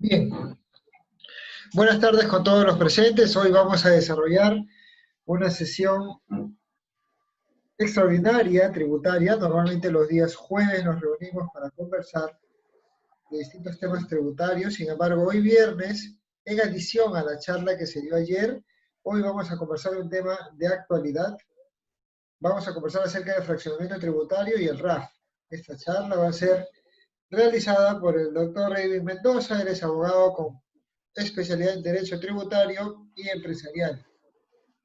Bien, buenas tardes con todos los presentes. Hoy vamos a desarrollar una sesión extraordinaria, tributaria. Normalmente los días jueves nos reunimos para conversar de distintos temas tributarios. Sin embargo, hoy viernes, en adición a la charla que se dio ayer, hoy vamos a conversar de un tema de actualidad. Vamos a conversar acerca del fraccionamiento tributario y el RAF. Esta charla va a ser realizada por el doctor Edwin Mendoza. Él es abogado con especialidad en Derecho Tributario y Empresarial,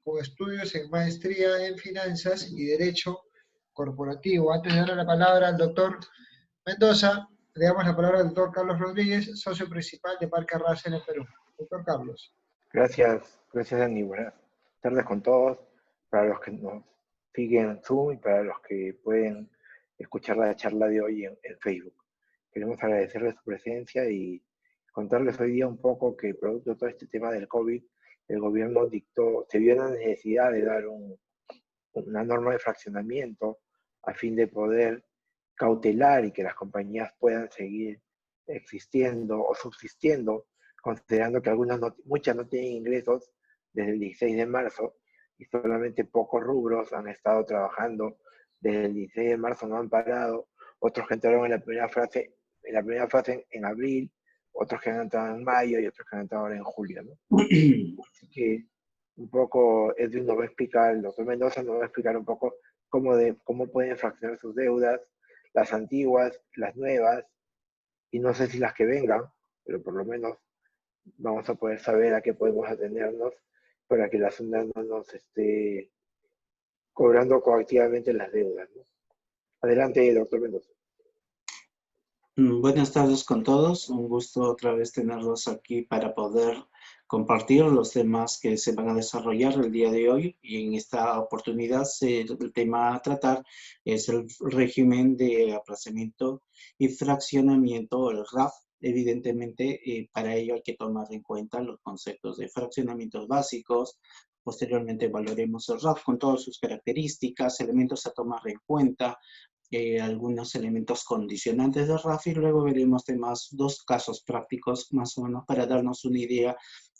con estudios en maestría en Finanzas y Derecho Corporativo. Antes de darle la palabra al doctor Mendoza, le damos la palabra al doctor Carlos Rodríguez, socio principal de Parque Arrasa en el Perú. Doctor Carlos. Gracias Andy. Buenas tardes con todos, para los que nos siguen en Zoom y para los que pueden escuchar la charla de hoy en Facebook. Queremos agradecerles su presencia y contarles hoy día un poco que producto de todo este tema del COVID, el gobierno se vio la necesidad de dar una norma de fraccionamiento a fin de poder cautelar y que las compañías puedan seguir existiendo o subsistiendo, considerando que muchas no tienen ingresos desde el 16 de marzo y solamente pocos rubros han estado trabajando desde el 16 de marzo, no han parado, otros que entraron en la primera fase en abril, otros que han entrado en mayo y otros que han entrado ahora en julio, ¿no? Así que un poco Edwin nos va a explicar, el doctor Mendoza nos va a explicar un poco cómo pueden fraccionar sus deudas, las antiguas, las nuevas, y no sé si las que vengan, pero por lo menos vamos a poder saber a qué podemos atenernos para que la Hacienda no nos esté cobrando coactivamente las deudas, ¿no? Adelante, doctor Mendoza. Buenas tardes con todos, un gusto otra vez tenerlos aquí para poder compartir los temas que se van a desarrollar el día de hoy, y en esta oportunidad el tema a tratar es el régimen de aplazamiento y fraccionamiento, el RAF. Evidentemente, para ello hay que tomar en cuenta los conceptos de fraccionamientos básicos. Posteriormente evaluaremos el RAF con todas sus características, elementos a tomar en cuenta, algunos elementos condicionantes de RAF, y luego veremos dos casos prácticos más o menos para darnos una idea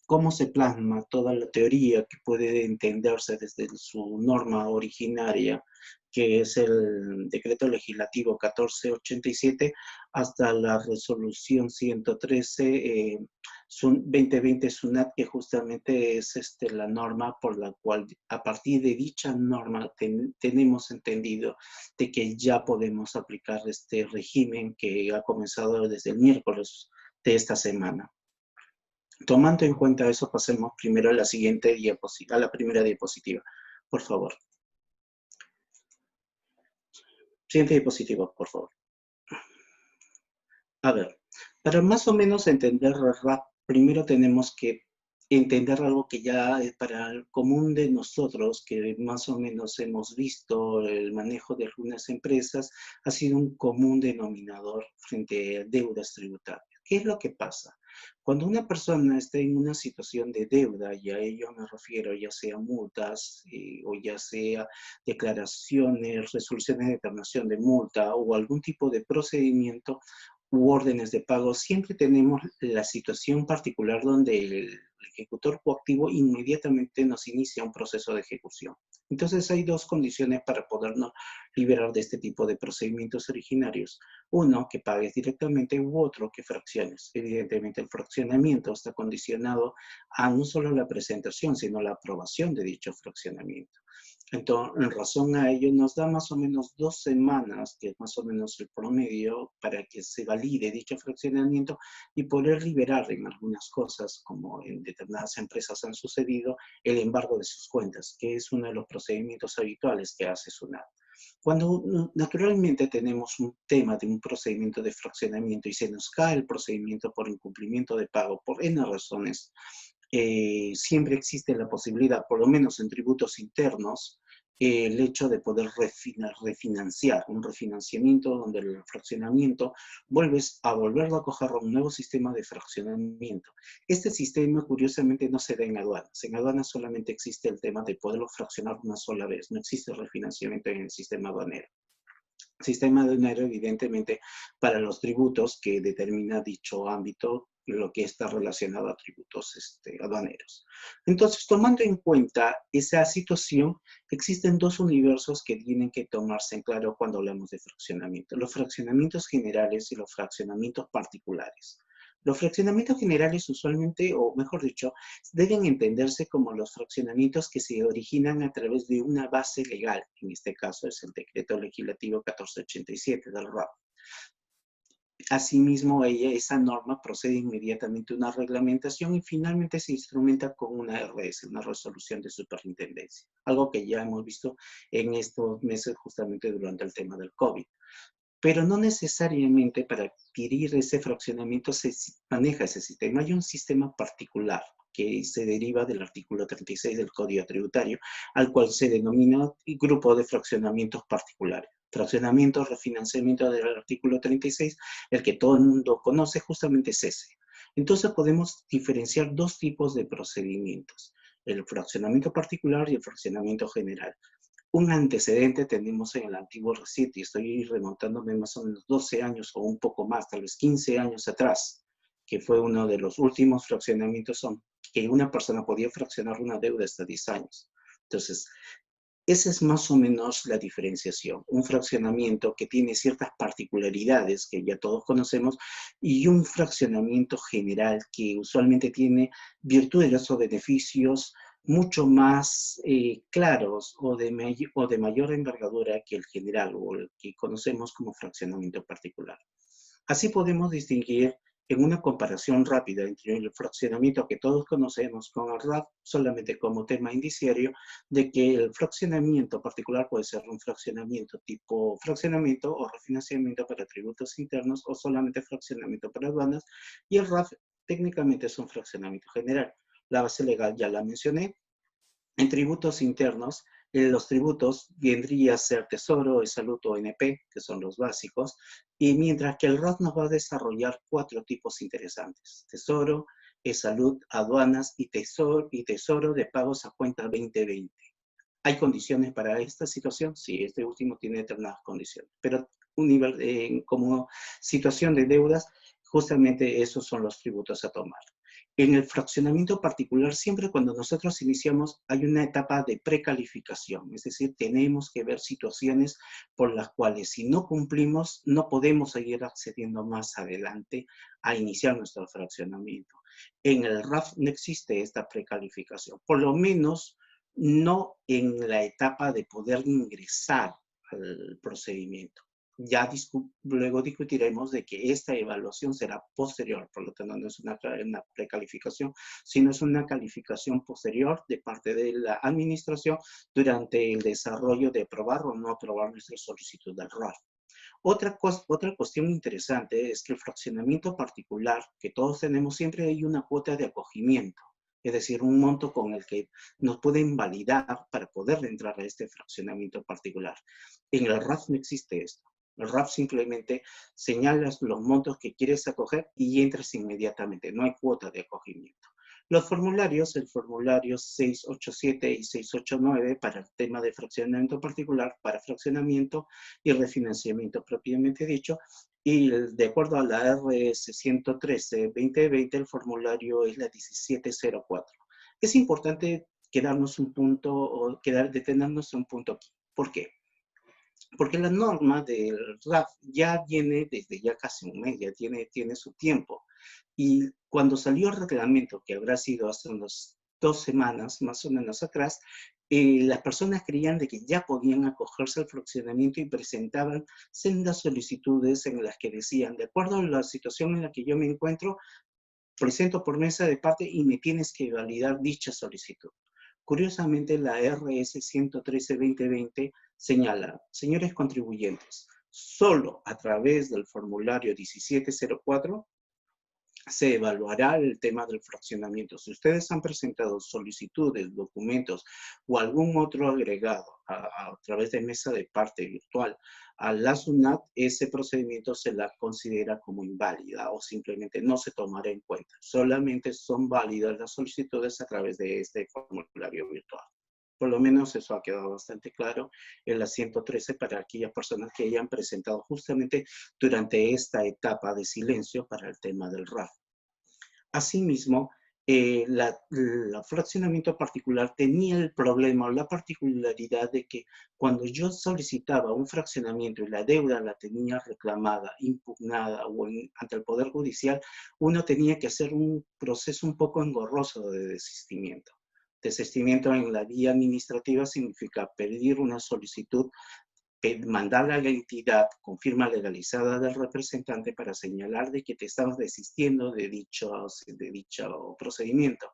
cómo se plasma toda la teoría que puede entenderse desde su norma originaria, que es el Decreto Legislativo 1487, hasta la Resolución 113 2020 SUNAT, que justamente es la norma por la cual, a partir de dicha norma, tenemos entendido de que ya podemos aplicar este régimen que ha comenzado desde el miércoles de esta semana. Tomando en cuenta eso, pasemos primero a la siguiente diapositiva, a la primera diapositiva, por favor. Siguiente diapositiva, por favor. A ver, para más o menos entender el RAF, primero tenemos que entender algo que ya es para el común de nosotros, que más o menos hemos visto el manejo de algunas empresas, ha sido un común denominador frente a deudas tributarias. ¿Qué es lo que pasa? Cuando una persona está en una situación de deuda, y a ello me refiero ya sea multas o ya sea declaraciones, resoluciones de determinación de multa o algún tipo de procedimiento u órdenes de pago, siempre tenemos la situación particular donde el ejecutor coactivo inmediatamente nos inicia un proceso de ejecución. Entonces hay dos condiciones para podernos liberar de este tipo de procedimientos originarios. Uno, que pagues directamente, u otro, que fracciones. Evidentemente el fraccionamiento está condicionado a no solo la presentación, sino la aprobación de dicho fraccionamiento. Entonces, en razón a ello, nos da más o menos 2 semanas, que es más o menos el promedio, para que se valide dicho fraccionamiento y poder liberar en algunas cosas, como en determinadas empresas han sucedido, el embargo de sus cuentas, que es uno de los procedimientos habituales que hace SUNAT. Cuando naturalmente tenemos un tema de un procedimiento de fraccionamiento y se nos cae el procedimiento por incumplimiento de pago, por N razones, siempre existe la posibilidad, por lo menos en tributos internos, el hecho de poder refinanciar, un refinanciamiento donde el fraccionamiento vuelves a volverlo a coger a un nuevo sistema de fraccionamiento. Este sistema, curiosamente, no se da en aduanas. En aduanas solamente existe el tema de poderlo fraccionar una sola vez. No existe refinanciamiento en el sistema aduanero. Sistema aduanero, evidentemente, para los tributos que determina dicho ámbito, lo que está relacionado a tributos aduaneros. Entonces, tomando en cuenta esa situación, existen dos universos que tienen que tomarse en claro cuando hablamos de fraccionamiento: los fraccionamientos generales y los fraccionamientos particulares. Los fraccionamientos generales usualmente, o mejor dicho, deben entenderse como los fraccionamientos que se originan a través de una base legal. En este caso es el Decreto Legislativo 1487 del RAP. Asimismo, esa norma procede inmediatamente a una reglamentación y finalmente se instrumenta con una RS, una resolución de superintendencia, algo que ya hemos visto en estos meses justamente durante el tema del COVID. Pero no necesariamente para adquirir ese fraccionamiento se maneja ese sistema. Hay un sistema particular que se deriva del artículo 36 del Código Tributario, al cual se denomina grupo de fraccionamientos particulares. Fraccionamiento, refinanciamiento del artículo 36, el que todo el mundo conoce, justamente es ese. Entonces podemos diferenciar dos tipos de procedimientos: el fraccionamiento particular y el fraccionamiento general. Un antecedente tenemos en el antiguo RECIT, y estoy remontándome más o menos 12 años o un poco más, tal vez 15 años atrás, que fue uno de los últimos fraccionamientos que una persona podía fraccionar una deuda hasta 10 años. Entonces, esa es más o menos la diferenciación. Un fraccionamiento que tiene ciertas particularidades que ya todos conocemos y un fraccionamiento general que usualmente tiene virtudes o beneficios mucho más claros o de mayor envergadura que el general o el que conocemos como fraccionamiento particular. Así podemos distinguir en una comparación rápida entre el fraccionamiento que todos conocemos con el RAP solamente como tema indiciario de que el fraccionamiento particular puede ser un fraccionamiento tipo fraccionamiento o refinanciamiento para tributos internos o solamente fraccionamiento para aduanas, y el RAP técnicamente es un fraccionamiento general. La base legal ya la mencioné. En tributos internos, los tributos vendría a ser Tesoro, Salud o ONP, que son los básicos, y mientras que el RAP nos va a desarrollar 4 tipos interesantes: Tesoro, Salud, aduanas y tesoro de pagos a cuenta 2020. ¿Hay condiciones para esta situación? Sí, este último tiene determinadas condiciones, pero como situación de deudas, justamente esos son los tributos a tomar. En el fraccionamiento particular, siempre cuando nosotros iniciamos, hay una etapa de precalificación, es decir, tenemos que ver situaciones por las cuales si no cumplimos, no podemos seguir accediendo más adelante a iniciar nuestro fraccionamiento. En el RAF no existe esta precalificación, por lo menos no en la etapa de poder ingresar al procedimiento. Ya luego discutiremos de que esta evaluación será posterior, por lo tanto no es una precalificación, sino es una calificación posterior de parte de la administración durante el desarrollo de aprobar o no aprobar nuestra solicitud del RAF. Otra cuestión interesante es que el fraccionamiento particular que todos tenemos, siempre hay una cuota de acogimiento, es decir, un monto con el que nos pueden validar para poder entrar a este fraccionamiento particular. En el RAF no existe esto. El RAF simplemente señalas los montos que quieres acoger y entras inmediatamente, no hay cuota de acogimiento. Los formularios, el formulario 687 y 689 para el tema de fraccionamiento particular, para fraccionamiento y refinanciamiento propiamente dicho, y de acuerdo a la RS 113-2020, el formulario es la 1704. Es importante quedarnos un punto, o detenernos un punto aquí. ¿Por qué? Porque la norma del RAF ya viene desde ya casi un mes, ya tiene su tiempo. Y cuando salió el reglamento, que habrá sido hace unas 2 semanas, más o menos atrás, las personas creían de que ya podían acogerse al fraccionamiento y presentaban sendas solicitudes en las que decían: de acuerdo a la situación en la que yo me encuentro, presento por mesa de parte y me tienes que validar dicha solicitud. Curiosamente, la RS 113-2020 señala: señores contribuyentes, solo a través del formulario 1704 se evaluará el tema del fraccionamiento. Si ustedes han presentado solicitudes, documentos o algún otro agregado a través de mesa de parte virtual a la SUNAT, ese procedimiento se la considera como inválida o simplemente no se tomará en cuenta. Solamente son válidas las solicitudes a través de este formulario virtual. Por lo menos eso ha quedado bastante claro en la 113 para aquellas personas que hayan presentado justamente durante esta etapa de silencio para el tema del RAF. Asimismo, el fraccionamiento particular tenía el problema o la particularidad de que cuando yo solicitaba un fraccionamiento y la deuda la tenía reclamada, impugnada o ante el Poder Judicial, uno tenía que hacer un proceso un poco engorroso de desistimiento. Desistimiento en la vía administrativa significa pedir una solicitud, mandarla a la entidad con firma legalizada del representante para señalar de que te estabas desistiendo de dicho procedimiento.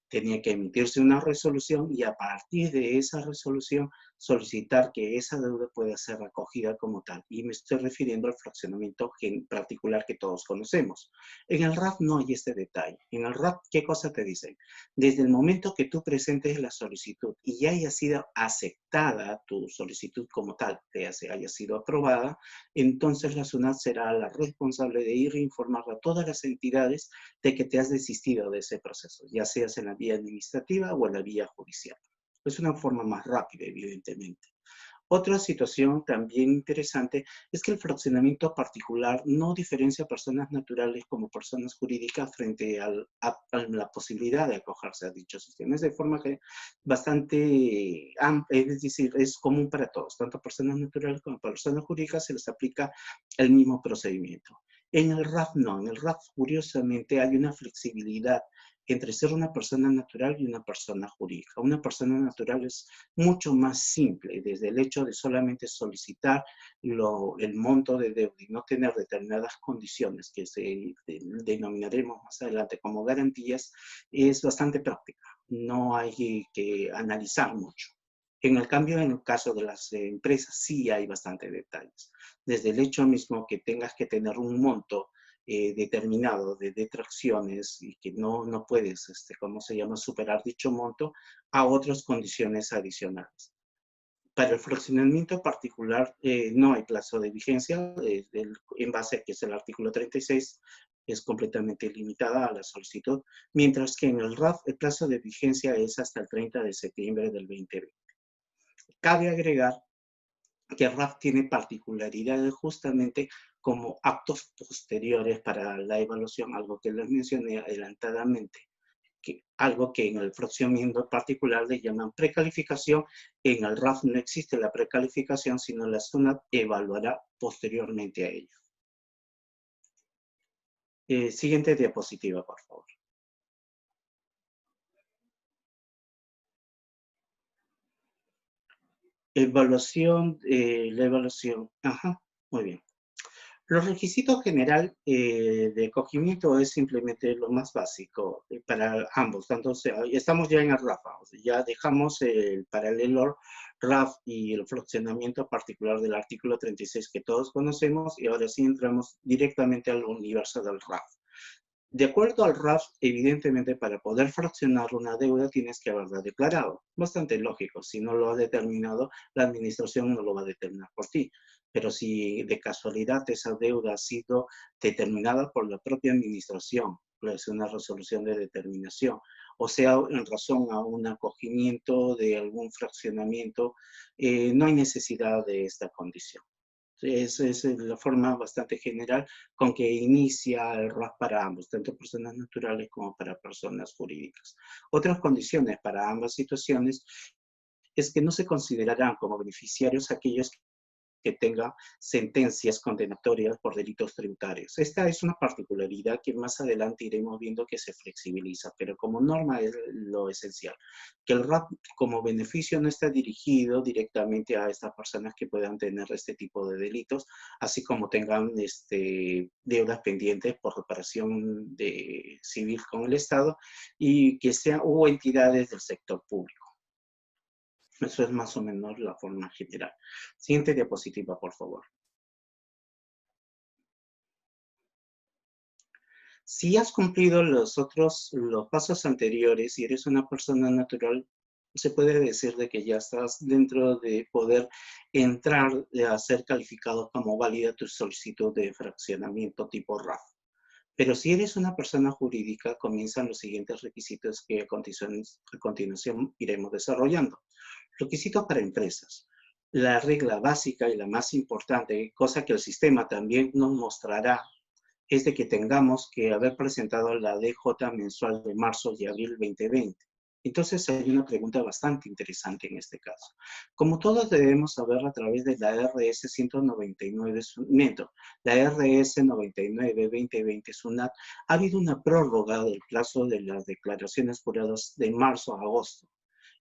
Tenía que emitirse una resolución y a partir de esa resolución solicitar que esa deuda pueda ser acogida como tal. Y me estoy refiriendo al fraccionamiento particular que todos conocemos. En el RAF no hay este detalle. En el RAF, ¿qué cosa te dicen? Desde el momento que tú presentes la solicitud y ya haya sido aceptada tu solicitud como tal, que haya sido aprobada, entonces la SUNAT será la responsable de ir a informar a todas las entidades de que te has desistido de ese proceso, ya seas en la vía administrativa o en la vía judicial. Es una forma más rápida, evidentemente. Otra situación también interesante es que el fraccionamiento particular no diferencia a personas naturales como personas jurídicas frente a la posibilidad de acogerse a dicho sistema. Es de forma que bastante amplia, es decir, es común para todos, tanto a personas naturales como a personas jurídicas se les aplica el mismo procedimiento. En el RAF no, en el RAF curiosamente hay una flexibilidad entre ser una persona natural y una persona jurídica. Una persona natural es mucho más simple, desde el hecho de solamente solicitar el monto de deuda y no tener determinadas condiciones que denominaremos más adelante como garantías, es bastante práctica. No hay que analizar mucho. En el cambio, en el caso de las empresas, sí hay bastante detalles. Desde el hecho mismo que tengas que tener un monto determinado de detracciones y que no puedes, ¿cómo se llama?, superar dicho monto, a otras condiciones adicionales. Para el fraccionamiento particular no hay plazo de vigencia, en base a que es el artículo 36, es completamente limitada a la solicitud, mientras que en el RAF el plazo de vigencia es hasta el 30 de septiembre del 2020. Cabe agregar que el RAF tiene particularidades justamente como actos posteriores para la evaluación, algo que les mencioné adelantadamente, algo que en el fraccionamiento particular le llaman precalificación. En el RAF no existe la precalificación, sino la SUNAT evaluará posteriormente a ello. Siguiente diapositiva, por favor. Evaluación, la evaluación. Ajá, muy bien. Los requisitos general de acogimiento es simplemente lo más básico para ambos. Tanto estamos ya en el RAF, ya dejamos el paralelo RAF y el fraccionamiento particular del artículo 36 que todos conocemos y ahora sí entramos directamente al universo del RAF. De acuerdo al RAF, evidentemente para poder fraccionar una deuda tienes que haberla declarado. Bastante lógico, si no lo has determinado, la administración no lo va a determinar por ti. Pero si de casualidad esa deuda ha sido determinada por la propia administración, es una resolución de determinación, o sea, en razón a un acogimiento de algún fraccionamiento, no hay necesidad de esta condición. Esa es la forma bastante general con que inicia el RAF para ambos, tanto personas naturales como para personas jurídicas. Otras condiciones para ambas situaciones es que no se considerarán como beneficiarios aquellos que tengan sentencias condenatorias por delitos tributarios. Esta es una particularidad que más adelante iremos viendo que se flexibiliza, pero como norma es lo esencial, que el RAP como beneficio no está dirigido directamente a estas personas que puedan tener este tipo de delitos, así como tengan deudas pendientes por reparación civil con el Estado y que sean o entidades del sector público. Eso es más o menos la forma general. Siguiente diapositiva, por favor. Si has cumplido los pasos anteriores y eres una persona natural, se puede decir de que ya estás dentro de poder entrar a ser calificado como válida tu solicitud de fraccionamiento tipo RAF. Pero si eres una persona jurídica, comienzan los siguientes requisitos que a continuación iremos desarrollando. Requisitos para empresas. La regla básica y la más importante, cosa que el sistema también nos mostrará es de que tengamos que haber presentado la DJ mensual de marzo y abril 2020. Entonces hay una pregunta bastante interesante en este caso. Como todos debemos saber a través de la RS 199, la RS 99-2020 SUNAT, ha habido una prórroga del plazo de las declaraciones juradas de marzo a agosto.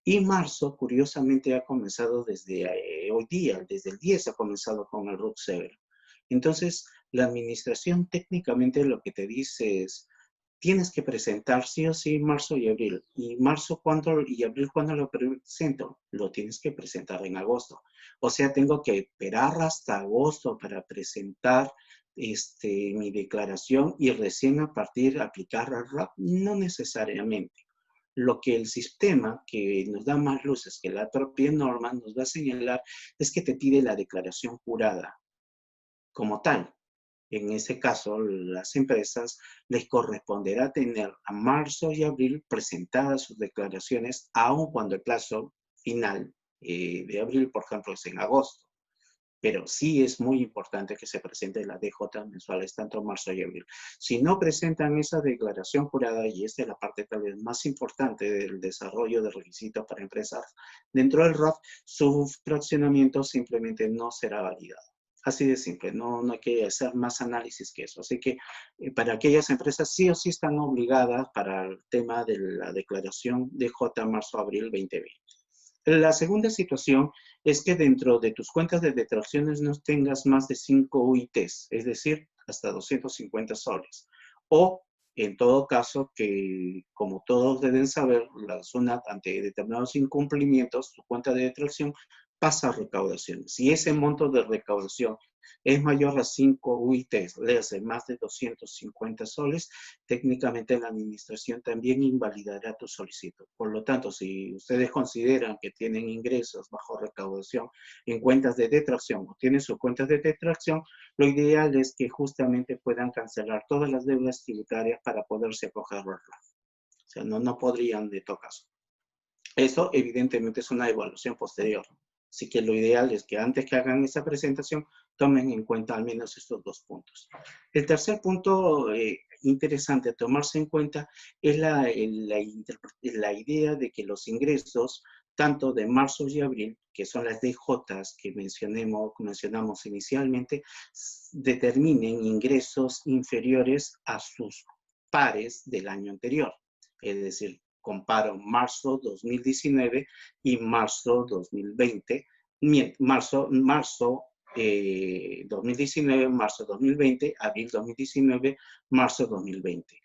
Y marzo, curiosamente, ha comenzado desde hoy día, desde el 10 ha comenzado con el RUC severo. Entonces, la administración técnicamente lo que te dice es, tienes que presentar sí o sí marzo y abril. ¿Y marzo cuándo y abril cuándo lo presento? Lo tienes que presentar en agosto. O sea, tengo que esperar hasta agosto para presentar mi declaración y recién a partir de aplicar el RAP. No necesariamente. Lo que el sistema, que nos da más luces que la propia norma, nos va a señalar es que te pide la declaración jurada como tal. En ese caso, las empresas les corresponderá tener a marzo y abril presentadas sus declaraciones, aun cuando el plazo final de abril, por ejemplo, es en agosto. Pero sí es muy importante que se presenten las DJ mensuales, tanto marzo y abril. Si no presentan esa declaración jurada, y esta es la parte tal vez más importante del desarrollo de requisitos para empresas, dentro del ROF, su fraccionamiento simplemente no será validado. Así de simple, no hay que hacer más análisis que eso. Así que para aquellas empresas sí o sí están obligadas para el tema de la declaración DJ marzo-abril 2020. La segunda situación es que dentro de tus cuentas de detracciones no tengas más de 5 UITs, es decir, hasta 250 soles. O, en todo caso, que como todos deben saber, la SUNAT ante determinados incumplimientos, su cuenta de detracción pasa a recaudaciones. Si ese monto de recaudación es mayor a 5 UITs, le hace más de 250 soles, técnicamente la administración también invalidará tu solicitud. Por lo tanto, si ustedes consideran que tienen ingresos bajo recaudación en cuentas de detracción o tienen sus cuentas de detracción, lo ideal es que justamente puedan cancelar todas las deudas tributarias para poderse acoger al RAF. O sea, no podrían de todo caso. Eso evidentemente es una evaluación posterior. Así que lo ideal es que antes que hagan esa presentación, tomen en cuenta al menos estos dos puntos. El tercer punto interesante a tomarse en cuenta es la idea de que los ingresos, tanto de marzo y abril, que son las DJs que mencionamos inicialmente, determinen ingresos inferiores a sus pares del año anterior. Es decir, comparo marzo 2019 y marzo 2020, marzo 2019, marzo 2020, abril 2019, marzo 2020.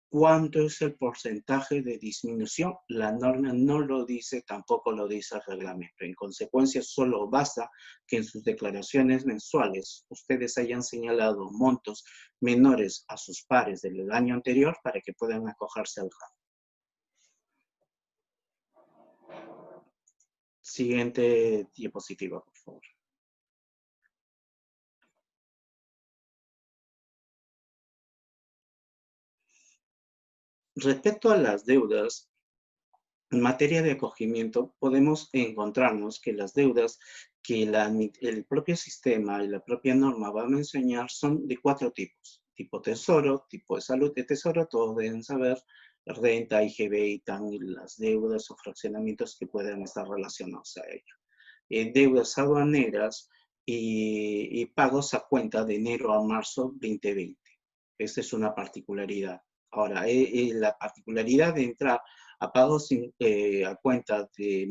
¿Cuánto es el porcentaje de disminución? La norma no lo dice, tampoco lo dice el reglamento. En consecuencia, solo basta que en sus declaraciones mensuales ustedes hayan señalado montos menores a sus pares del año anterior para que puedan acogerse al RAF. Siguiente diapositiva, por favor. Respecto a las deudas, en materia de acogimiento, podemos encontrarnos que las deudas que el propio sistema y la propia norma van a enseñar son de 4 tipos. Tipo tesoro, tipo de salud de tesoro, todos deben saber, renta, IGB, ITAN y las deudas o fraccionamientos que puedan estar relacionados a ello. Deudas aduaneras y pagos a cuenta de enero a marzo 2020. Esta es una particularidad. Ahora, la particularidad de entrar a pagos a cuenta de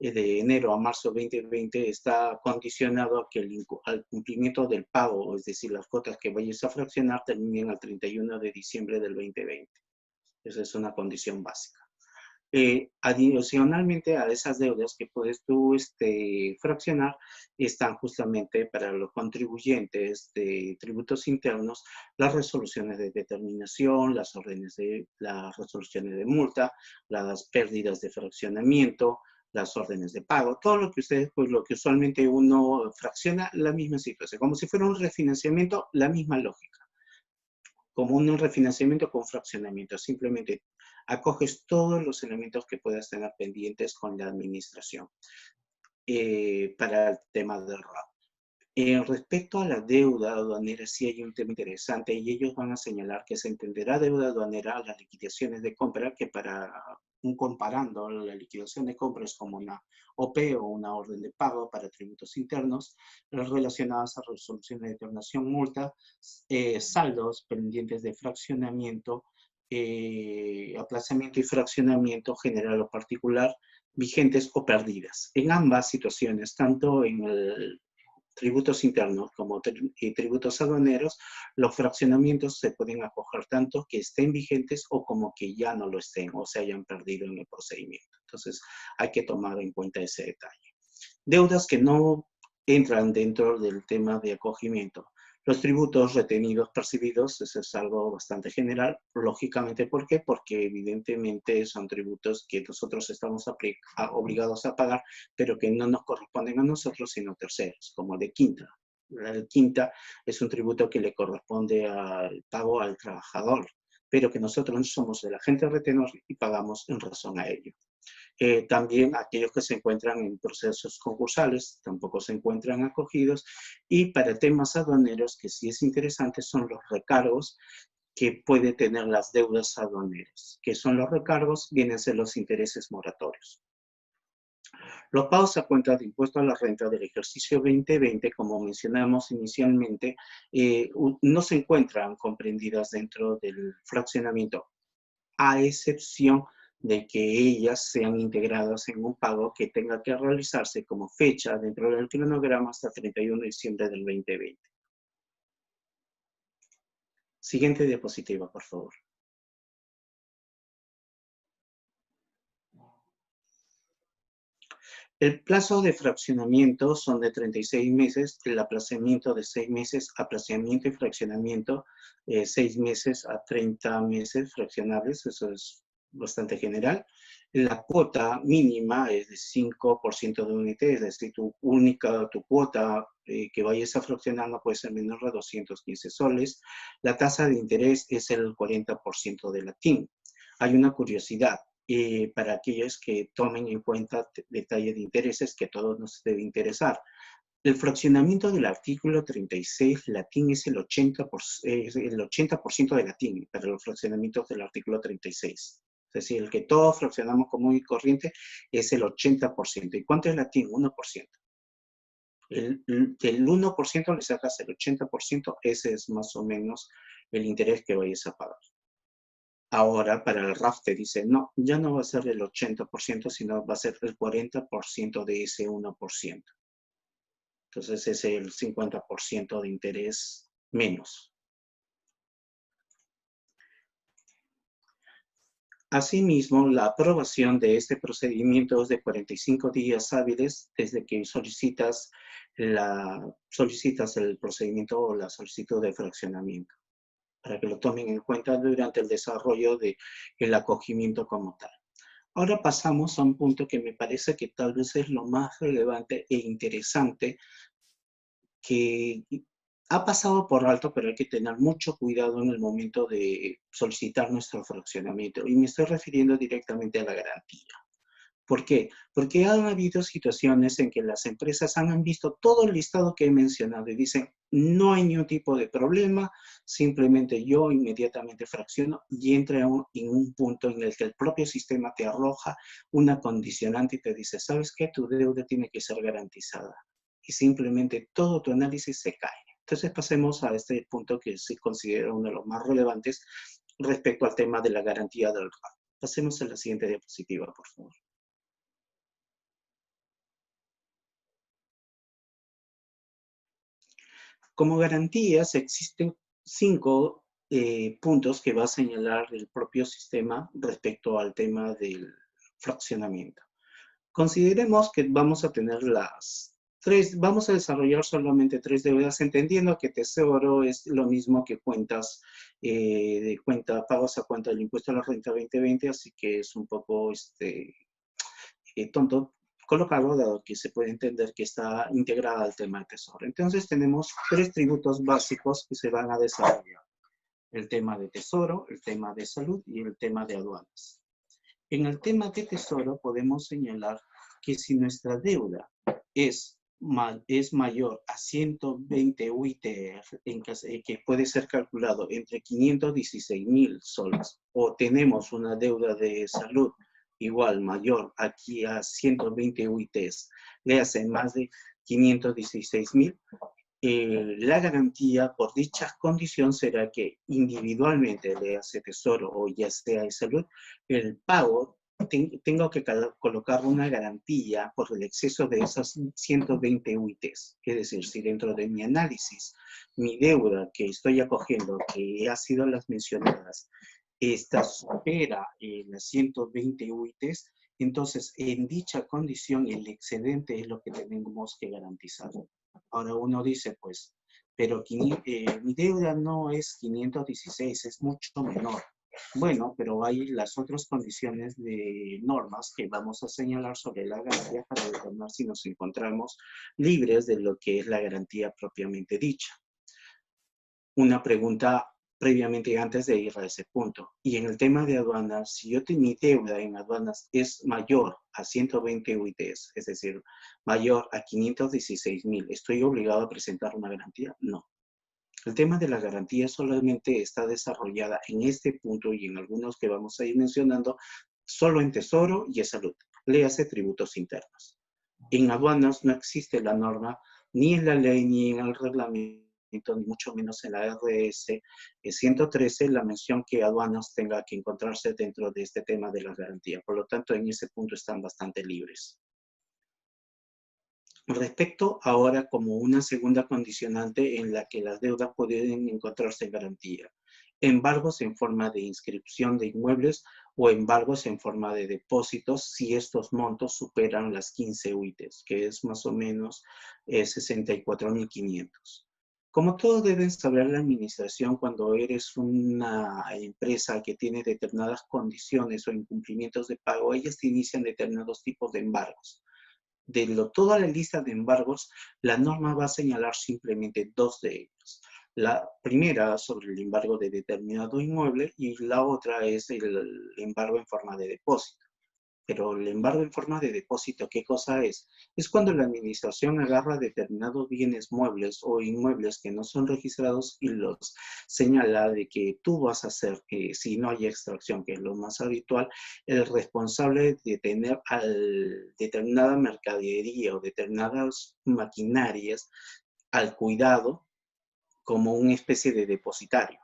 de enero a marzo 2020 está condicionado a que al cumplimiento del pago, es decir, las cuotas que vayas a fraccionar terminen al 31 de diciembre del 2020. Esa es una condición básica. Adicionalmente a esas deudas que puedes tú fraccionar, están justamente para los contribuyentes de tributos internos las resoluciones de determinación, las resoluciones de multa, las pérdidas de fraccionamiento, las órdenes de pago, todo lo que ustedes, pues lo que usualmente uno fracciona, la misma situación, como si fuera un refinanciamiento, la misma lógica. Como un refinanciamiento con fraccionamiento, simplemente acoges todos los elementos que puedas tener pendientes con la administración para el tema del RAP. Respecto a la deuda aduanera, sí hay un tema interesante y ellos van a señalar que se entenderá deuda aduanera a las liquidaciones de compra, que comparando la liquidación de compra es como una OP o una orden de pago para tributos internos relacionadas a resoluciones de terminación multa, saldos pendientes de fraccionamiento, aplazamiento y fraccionamiento general o particular, vigentes o perdidas. En ambas situaciones, tanto en el tributos internos como tributos aduaneros, los fraccionamientos se pueden acoger tanto que estén vigentes o como que ya no lo estén o se hayan perdido en el procedimiento. Entonces, hay que tomar en cuenta ese detalle. Deudas que no entran dentro del tema de acogimiento. Los tributos retenidos percibidos, eso es algo bastante general, lógicamente, ¿por qué? Porque evidentemente son tributos que nosotros estamos obligados a pagar, pero que no nos corresponden a nosotros, sino a terceros, como de quinta. La quinta es un tributo que le corresponde al pago al trabajador, pero que nosotros somos el agente retenor y pagamos en razón a ello. También aquellos que se encuentran en procesos concursales tampoco se encuentran acogidos. Y para temas aduaneros, que sí es interesante, son los recargos que puede tener las deudas aduaneras. ¿Qué son los recargos? Vienen a ser los intereses moratorios. Los pagos a cuenta de impuesto a la renta del ejercicio 2020, como mencionamos inicialmente, no se encuentran comprendidas dentro del fraccionamiento, a excepción de que ellas sean integradas en un pago que tenga que realizarse como fecha dentro del cronograma hasta 31 de diciembre del 2020. Siguiente diapositiva, por favor. El plazo de fraccionamiento son de 36 meses, el aplazamiento de 6 meses, aplazamiento y fraccionamiento 6 meses a 30 meses fraccionables, eso es bastante general. La cuota mínima es de 5% de UNT, es decir, tu cuota que vayas a fraccionar no puede ser menor de 215 soles. La tasa de interés es el 40% de la TIN. Hay una curiosidad. Para aquellos que tomen en cuenta detalle de intereses que a todos nos debe interesar. El fraccionamiento del artículo 36, la TIN es el 80% de la TIN para los fraccionamientos del artículo 36. Es decir, el que todos fraccionamos común y corriente es el 80%. ¿Y cuánto es la TIN? 1%. Del 1% le sacas el 80%, ese es más o menos el interés que vayas a pagar. Ahora, para el RAF te dice, no, ya no va a ser el 80%, sino va a ser el 40% de ese 1%. Entonces, es el 50% de interés menos. Asimismo, la aprobación de este procedimiento es de 45 días hábiles desde que solicitas el procedimiento o la solicitud de fraccionamiento, para que lo tomen en cuenta durante el desarrollo del acogimiento como tal. Ahora pasamos a un punto que me parece que tal vez es lo más relevante e interesante, que ha pasado por alto, pero hay que tener mucho cuidado en el momento de solicitar nuestro fraccionamiento. Y me estoy refiriendo directamente a la garantía. ¿Por qué? Porque han habido situaciones en que las empresas han visto todo el listado que he mencionado y dicen, no hay ningún tipo de problema, simplemente yo inmediatamente fracciono y entra en un punto en el que el propio sistema te arroja una condicionante y te dice, ¿sabes qué? Tu deuda tiene que ser garantizada. Y simplemente todo tu análisis se cae. Entonces pasemos a este punto que se considera uno de los más relevantes respecto al tema de la garantía del RAF. Pasemos a la siguiente diapositiva, por favor. Como garantías existen 5 puntos que va a señalar el propio sistema respecto al tema del fraccionamiento. Consideremos que vamos a tener vamos a desarrollar solamente 3 deudas, entendiendo que tesoro es lo mismo que cuentas pagos a cuenta del impuesto a la renta 2020, así que es un poco tonto colocarlo, dado que se puede entender que está integrada al tema de tesoro. Entonces tenemos 3 tributos básicos que se van a desarrollar. El tema de tesoro, el tema de salud y el tema de aduanas. En el tema de tesoro podemos señalar que si nuestra deuda es es mayor a 120 UITR, que puede ser calculado entre 516.000 soles, o tenemos una deuda de salud igual mayor aquí a 120 UITs, le hace más de 516.000, la garantía por dicha condición será que individualmente, le hace Tesoro o ya sea de salud, el pago tengo que colocar una garantía por el exceso de esas 120 UITs. Es decir, si dentro de mi análisis, mi deuda que estoy acogiendo, que ha sido las mencionadas, esta supera las 120 UITs, entonces en dicha condición el excedente es lo que tenemos que garantizar. Ahora uno dice, pues, pero mi deuda no es 516, es mucho menor. Bueno, pero hay las otras condiciones de normas que vamos a señalar sobre la garantía para determinar si nos encontramos libres de lo que es la garantía propiamente dicha. Una pregunta previamente antes de ir a ese punto. Y en el tema de aduanas, si yo mi deuda en aduanas es mayor a 120 UITs, es decir, mayor a 516.000, ¿estoy obligado a presentar una garantía? No. El tema de la garantía solamente está desarrollada en este punto y en algunos que vamos a ir mencionando, solo en Tesoro y en Salud. Léase tributos internos. En aduanas no existe la norma, ni en la ley, ni en el reglamento, ni mucho menos en la RS 113, la mención que aduanas tenga que encontrarse dentro de este tema de la garantía. Por lo tanto, en ese punto están bastante libres. Respecto ahora como una segunda condicionante en la que las deudas pueden encontrarse en garantía. Embargos en forma de inscripción de inmuebles o embargos en forma de depósitos si estos montos superan las 15 UITs, que es más o menos 64.500. Como todos deben saber, la administración, cuando eres una empresa que tiene determinadas condiciones o incumplimientos de pago, ellas te inician determinados tipos de embargos. De toda la lista de embargos, la norma va a señalar simplemente dos de ellos. La primera sobre el embargo de determinado inmueble y la otra es el embargo en forma de depósito. Pero el embargo en forma de depósito, ¿qué cosa es? Es cuando la administración agarra determinados bienes muebles o inmuebles que no son registrados y los señala de que tú vas a ser, si no hay extracción, que es lo más habitual, el responsable de tener determinada mercadería o determinadas maquinarias al cuidado como una especie de depositario.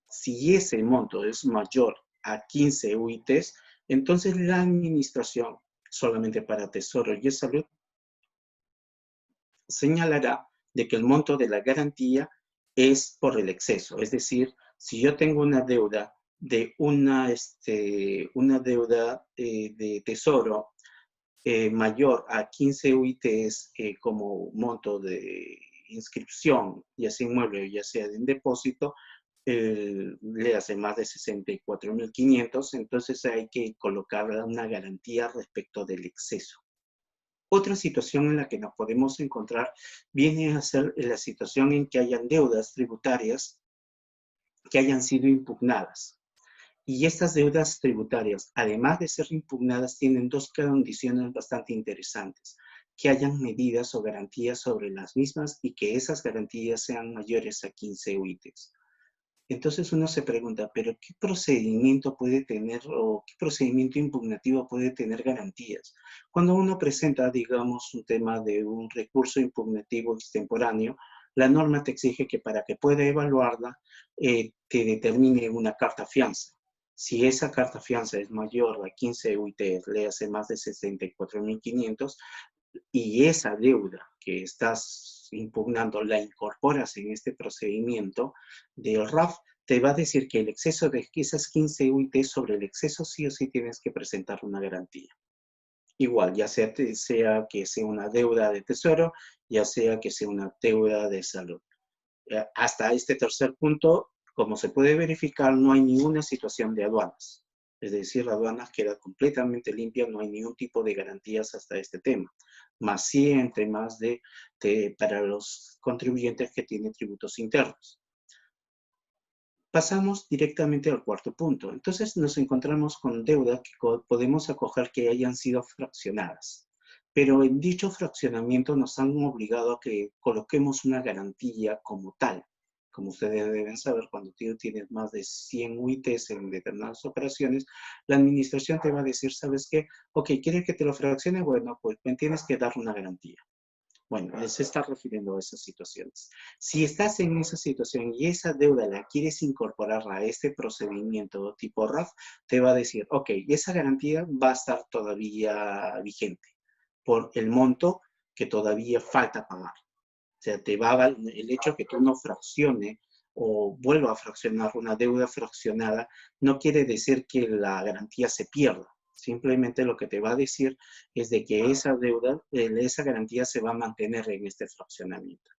Si ese monto es mayor a 15 UITs, entonces la administración, solamente para Tesoro y Salud, señalará de que el monto de la garantía es por el exceso. Es decir, si yo tengo una deuda de de Tesoro mayor a 15 UITs como monto de inscripción, ya sea inmueble o ya sea de un depósito, le hace más de 64.500, entonces hay que colocar una garantía respecto del exceso. Otra situación en la que nos podemos encontrar viene a ser la situación en que hayan deudas tributarias que hayan sido impugnadas. Y estas deudas tributarias, además de ser impugnadas, tienen dos condiciones bastante interesantes: que hayan medidas o garantías sobre las mismas y que esas garantías sean mayores a 15 UITs. Entonces uno se pregunta, ¿pero qué procedimiento puede tener o qué procedimiento impugnativo puede tener garantías? Cuando uno presenta, digamos, un tema de un recurso impugnativo extemporáneo, la norma te exige que para que pueda evaluarla, te determine una carta fianza. Si esa carta fianza es mayor a 15 UITs, le hace más de 64.500, y esa deuda que estás impugnando la incorporas en este procedimiento del RAF, te va a decir que el exceso de esas 15 UIT, sobre el exceso sí o sí tienes que presentar una garantía. Igual, ya sea que sea una deuda de Tesoro, ya sea que sea una deuda de salud. Hasta este tercer punto, como se puede verificar, no hay ninguna situación de aduanas. Es decir, aduanas queda completamente limpia, no hay ningún tipo de garantías hasta este tema. Más sí en temas para los contribuyentes que tienen tributos internos. Pasamos directamente al cuarto punto. Entonces nos encontramos con deudas que podemos acoger que hayan sido fraccionadas. pero en dicho fraccionamiento nos han obligado a que coloquemos una garantía como tal. Como ustedes deben saber, cuando tú tienes más de 100 UITs en determinadas operaciones, la administración te va a decir, ¿sabes qué? Ok, ¿quieres que te lo fraccione? Bueno, pues me tienes que dar una garantía. Bueno, se está refiriendo a esas situaciones. Si estás en esa situación y esa deuda la quieres incorporar a este procedimiento tipo RAF, te va a decir, ok, esa garantía va a estar todavía vigente por el monto que todavía falta pagar. O sea, el hecho de que tú no fraccione o vuelva a fraccionar una deuda fraccionada no quiere decir que la garantía se pierda. Simplemente lo que te va a decir es de que esa deuda, esa garantía se va a mantener en este fraccionamiento.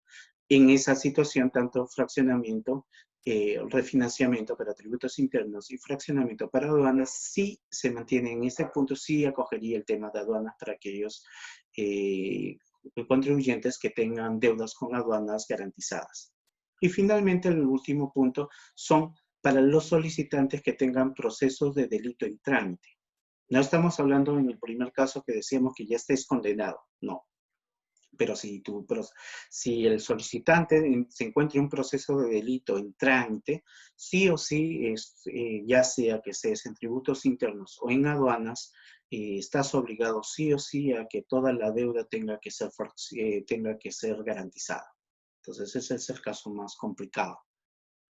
En esa situación, tanto fraccionamiento, refinanciamiento para tributos internos y fraccionamiento para aduanas, sí se mantiene en ese punto, sí acogería el tema de aduanas para aquellos contribuyentes que tengan deudas con aduanas garantizadas. Y finalmente, el último punto son para los solicitantes que tengan procesos de delito en trámite. No estamos hablando en el primer caso que decíamos que ya estés condenado, no. Pero si el solicitante se encuentra en un proceso de delito en trámite, sí o sí, ya sea que estés en tributos internos o en aduanas, estás obligado sí o sí a que toda la deuda tenga que ser garantizada. Entonces, ese es el caso más complicado.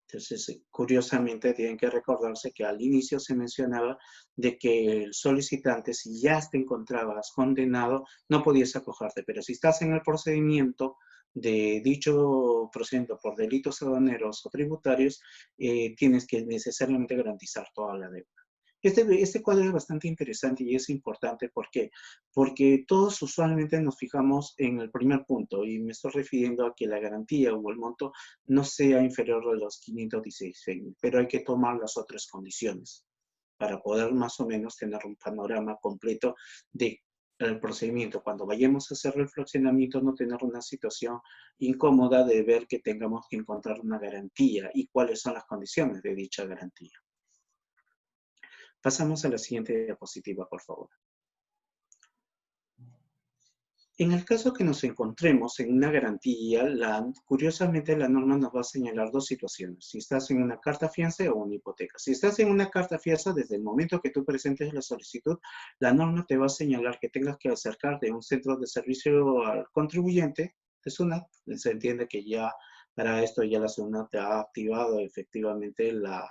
Entonces, curiosamente, tienen que recordarse que al inicio se mencionaba de que el solicitante, si ya te encontrabas condenado, no podías acogerte. Pero si estás en el procedimiento de dicho procedimiento por delitos aduaneros o tributarios, tienes que necesariamente garantizar toda la deuda. Este cuadro es bastante interesante y es importante. ¿Por qué? Porque todos usualmente nos fijamos en el primer punto y me estoy refiriendo a que la garantía o el monto no sea inferior a los 516.000, pero hay que tomar las otras condiciones para poder más o menos tener un panorama completo del procedimiento. Cuando vayamos a hacer el fraccionamiento, no tener una situación incómoda de ver que tengamos que encontrar una garantía y cuáles son las condiciones de dicha garantía. Pasamos a la siguiente diapositiva, por favor. En el caso que nos encontremos en una garantía, curiosamente la norma nos va a señalar dos situaciones. Si estás en una carta fianza o una hipoteca. Si estás en una carta fianza, desde el momento que tú presentes la solicitud, la norma te va a señalar que tengas que acercarte a un centro de servicio al contribuyente de SUNAT. Se entiende que ya para esto ya la SUNAT ha activado efectivamente la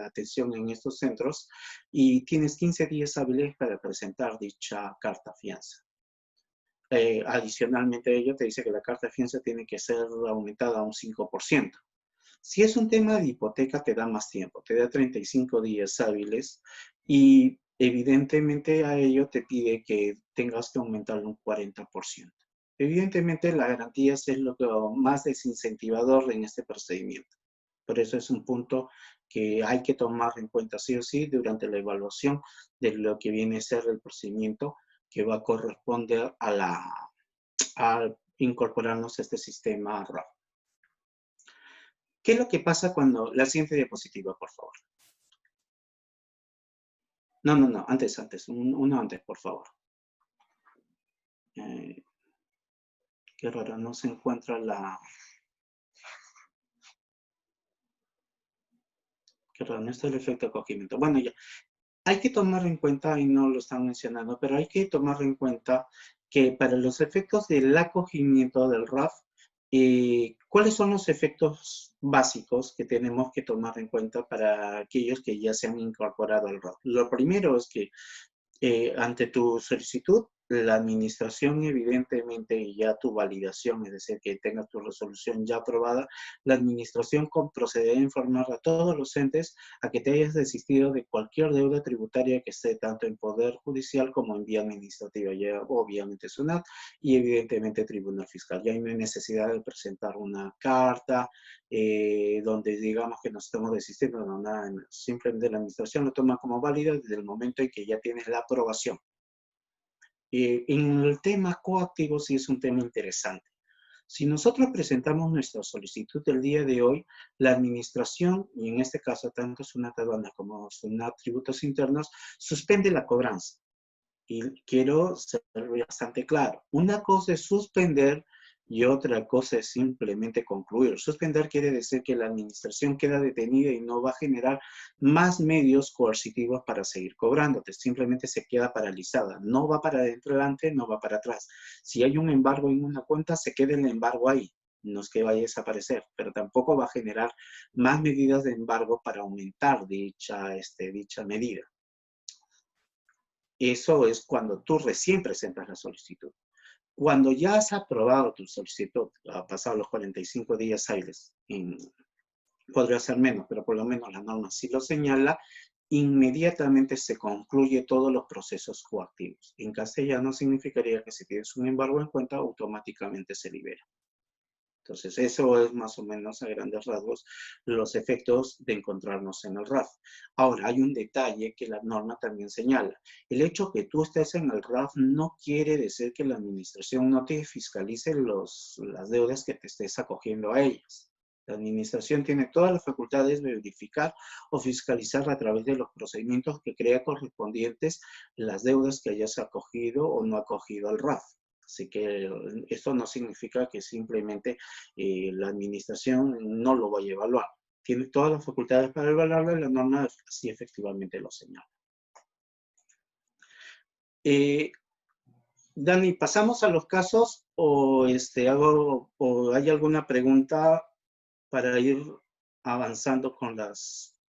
atención en estos centros y tienes 15 días hábiles para presentar dicha carta fianza. Adicionalmente a ello, te dice que la carta de fianza tiene que ser aumentada a un 5%. Si es un tema de hipoteca, te da más tiempo, te da 35 días hábiles y evidentemente a ello te pide que tengas que aumentarlo un 40%. Evidentemente la garantía es lo más desincentivador en este procedimiento. Por eso es un punto que hay que tomar en cuenta sí o sí durante la evaluación de lo que viene a ser el procedimiento que va a corresponder a incorporarnos a este sistema RAF. ¿Qué es lo que pasa cuando... La siguiente diapositiva, por favor. No, antes, uno antes, por favor. Qué raro, no se encuentra la... Qué raro, no está el efecto de acogimiento. Bueno, ya. Hay que tomar en cuenta, y no lo están mencionando, pero hay que tomar en cuenta que para los efectos del acogimiento del RAF, ¿cuáles son los efectos básicos que tenemos que tomar en cuenta para aquellos que ya se han incorporado al RAF? Lo primero es que ante tu solicitud, la administración evidentemente y ya tu validación, es decir, que tengas tu resolución ya aprobada, la administración procederá a informar a todos los entes a que te hayas desistido de cualquier deuda tributaria que esté tanto en Poder Judicial como en vía administrativa, ya obviamente SUNAT y evidentemente Tribunal Fiscal. Ya hay necesidad de presentar una carta donde digamos que nos estamos desistiendo, no, nada, simplemente la administración lo toma como válida desde el momento en que ya tienes la aprobación. En el tema coactivo sí es un tema interesante. Si nosotros presentamos nuestra solicitud el día de hoy, la administración, y en este caso tanto SUNAT Aduana como SUNAT Tributos Internos, suspende la cobranza. Y quiero ser bastante claro. Una cosa es suspender y otra cosa es simplemente concluir. Suspender quiere decir que la administración queda detenida y no va a generar más medios coercitivos para seguir cobrándote. Simplemente se queda paralizada. No va para adelante, no va para atrás. Si hay un embargo en una cuenta, se queda el embargo ahí. No es que vaya a desaparecer, pero tampoco va a generar más medidas de embargo para aumentar dicha medida. Eso es cuando tú recién presentas la solicitud. Cuando ya has aprobado tu solicitud, ha pasado los 45 días hábiles, podría ser menos, pero por lo menos la norma sí lo señala, inmediatamente se concluye todos los procesos coactivos. En castellano significaría que si tienes un embargo en cuenta, automáticamente se libera. Entonces, eso es más o menos a grandes rasgos los efectos de encontrarnos en el RAF. Ahora, hay un detalle que la norma también señala. El hecho que tú estés en el RAF no quiere decir que la administración no te fiscalice las deudas que te estés acogiendo a ellas. La administración tiene todas las facultades de verificar o fiscalizar a través de los procedimientos que crea correspondientes las deudas que hayas acogido o no acogido al RAF. Así que esto no significa que simplemente la administración no lo vaya a evaluar. Tiene todas las facultades para evaluarlo y la norma sí efectivamente lo señala. Dani, ¿pasamos a los casos o hay alguna pregunta para ir avanzando con las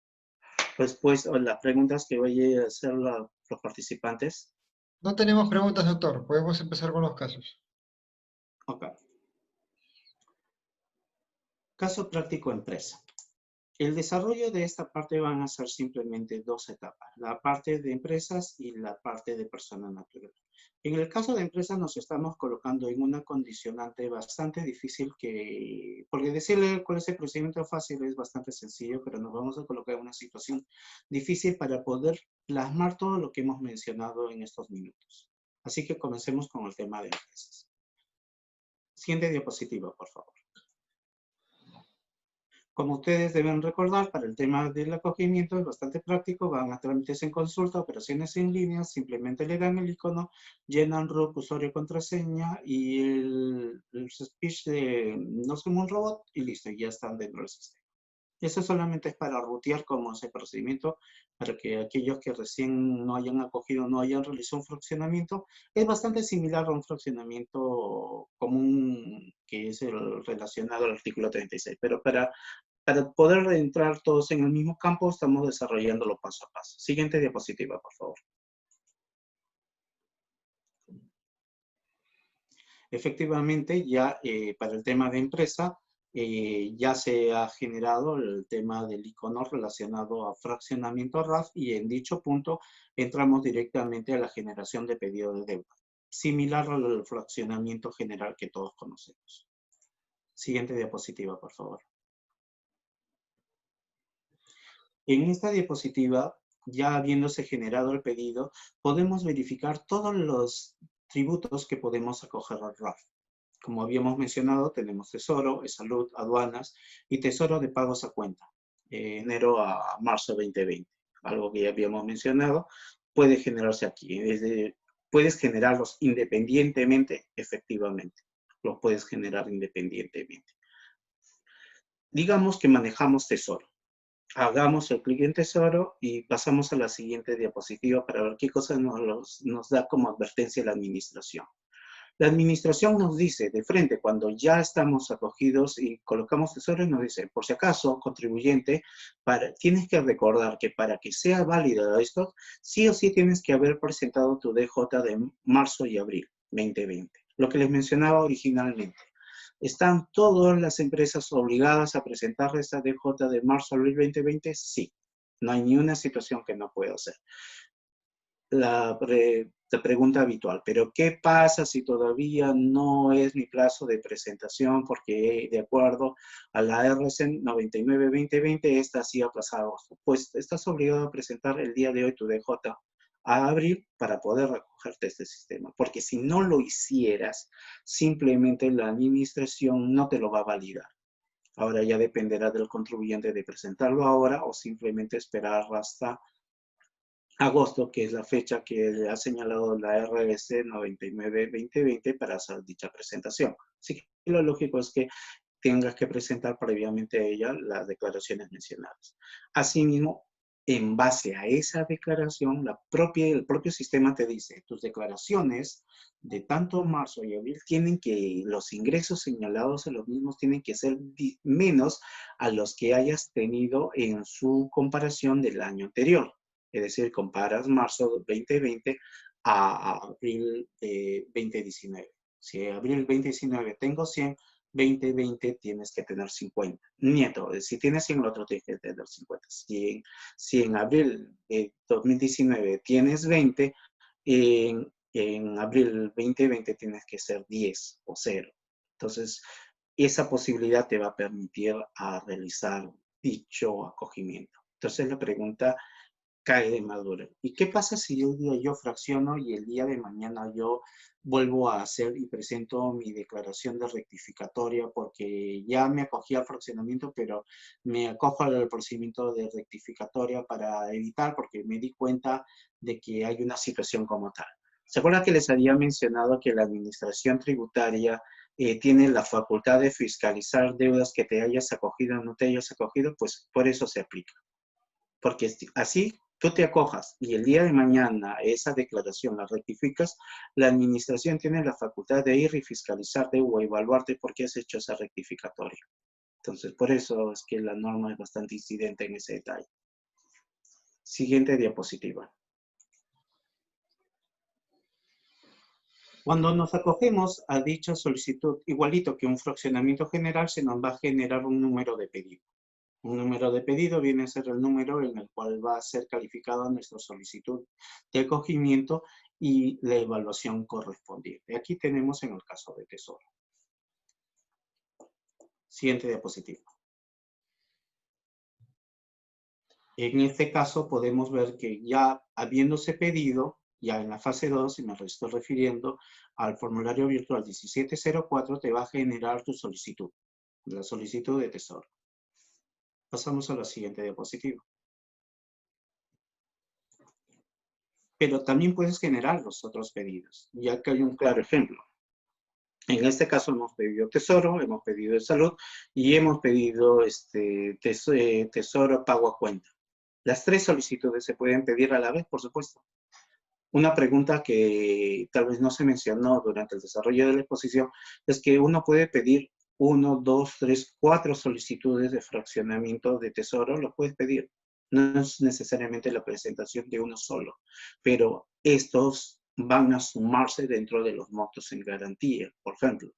respuestas o las preguntas que vayan a hacer los participantes? No tenemos preguntas, doctor. Podemos empezar con los casos. Ok. Caso práctico empresa. El desarrollo de esta parte van a ser simplemente dos etapas, la parte de empresas y la parte de persona natural. En el caso de empresas nos estamos colocando en una condicionante bastante difícil porque decirle cuál es el procedimiento fácil es bastante sencillo, pero nos vamos a colocar en una situación difícil para poder plasmar todo lo que hemos mencionado en estos minutos. Así que comencemos con el tema de empresas. Siguiente diapositiva, por favor. Como ustedes deben recordar, para el tema del acogimiento es bastante práctico, van a trámites en consulta, operaciones en línea, simplemente le dan el icono, llenan RUC, usuario, contraseña y el speech de no soy un robot y listo, ya están dentro del sistema. Eso solamente es para rutear como ese procedimiento, para que aquellos que recién no hayan acogido, no hayan realizado un fraccionamiento, es bastante similar a un fraccionamiento común que es el relacionado al artículo 36, pero para poder entrar todos en el mismo campo, estamos desarrollándolo paso a paso. Siguiente diapositiva, por favor. Efectivamente, ya para el tema de empresa, ya se ha generado el tema del icono relacionado a fraccionamiento RAF y en dicho punto entramos directamente a la generación de pedido de deuda, similar al fraccionamiento general que todos conocemos. Siguiente diapositiva, por favor. En esta diapositiva, ya habiéndose generado el pedido, podemos verificar todos los tributos que podemos acoger al RAF. Como habíamos mencionado, tenemos Tesoro, Salud, Aduanas y Tesoro de pagos a cuenta, enero a marzo 2020. Algo que ya habíamos mencionado, puede generarse aquí. Puedes generarlos independientemente, efectivamente. Los puedes generar independientemente. Digamos que manejamos Tesoro. Hagamos el clic en Tesoro y pasamos a la siguiente diapositiva para ver qué cosa nos da como advertencia la administración. La administración nos dice de frente, cuando ya estamos acogidos y colocamos Tesoro, nos dice, por si acaso, contribuyente, tienes que recordar que para que sea válido esto, sí o sí tienes que haber presentado tu DJ de marzo y abril 2020. Lo que les mencionaba originalmente. ¿Están todas las empresas obligadas a presentar esta DJ de marzo a abril 2020? Sí. No hay ni una situación que no pueda hacer. La pregunta habitual, ¿pero qué pasa si todavía no es mi plazo de presentación? Porque de acuerdo a la RC 99-2020, esta sí ha pasado. Pues estás obligado a presentar el día de hoy tu DJ a abril para poder recogerte este sistema. Porque si no lo hicieras, simplemente la administración no te lo va a validar. Ahora ya dependerá del contribuyente de presentarlo ahora o simplemente esperar hasta agosto, que es la fecha que ha señalado la RS 99-2020 para hacer dicha presentación. Así que lo lógico es que tengas que presentar previamente a ella las declaraciones mencionadas. Asimismo, en base a esa declaración, el propio sistema te dice, tus declaraciones de tanto marzo y abril los ingresos señalados en los mismos tienen que ser menos a los que hayas tenido en su comparación del año anterior. Es decir, comparas marzo 2020 a abril 2019. Si en abril 2019 tengo 100, 2020 tienes que tener 50. Nieto, si tienes 100, el otro tienes que tener 50. Si en abril de 2019 tienes 20, en abril 2020 tienes que ser 10 o 0. Entonces, esa posibilidad te va a permitir a realizar dicho acogimiento. Entonces, la pregunta cae de madura. ¿Y qué pasa si un día yo fracciono y el día de mañana yo vuelvo a hacer y presento mi declaración de rectificatoria porque ya me acogí al fraccionamiento, pero me acojo al procedimiento de rectificatoria para evitar, porque me di cuenta de que hay una situación como tal? ¿Se acuerdan que les había mencionado que la administración tributaria tiene la facultad de fiscalizar deudas que te hayas acogido o no te hayas acogido? Pues por eso se aplica. Porque así tú te acojas y el día de mañana esa declaración la rectificas, la administración tiene la facultad de ir y fiscalizarte o evaluarte por qué has hecho esa rectificatoria. Entonces, por eso es que la norma es bastante incidente en ese detalle. Siguiente diapositiva. Cuando nos acogemos a dicha solicitud, igualito que un fraccionamiento general, se nos va a generar un número de pedido. Un número de pedido viene a ser el número en el cual va a ser calificada nuestra solicitud de acogimiento y la evaluación correspondiente. Aquí tenemos en el caso de Tesoro. Siguiente diapositiva. En este caso podemos ver que ya habiéndose pedido, ya en la fase 2, y me estoy refiriendo al formulario virtual 1704, te va a generar tu solicitud, la solicitud de Tesoro. Pasamos a la siguiente diapositiva. Pero también puedes generar los otros pedidos, ya que hay un claro ejemplo. En este caso hemos pedido Tesoro, hemos pedido de Salud y hemos pedido Tesoro pago a cuenta. Las tres solicitudes se pueden pedir a la vez, por supuesto. Una pregunta que tal vez no se mencionó durante el desarrollo de la exposición es que uno puede pedir 1, 2, 3, 4 solicitudes de fraccionamiento de Tesoro, lo puedes pedir. No es necesariamente la presentación de uno solo, pero estos van a sumarse dentro de los montos en garantía. Por ejemplo,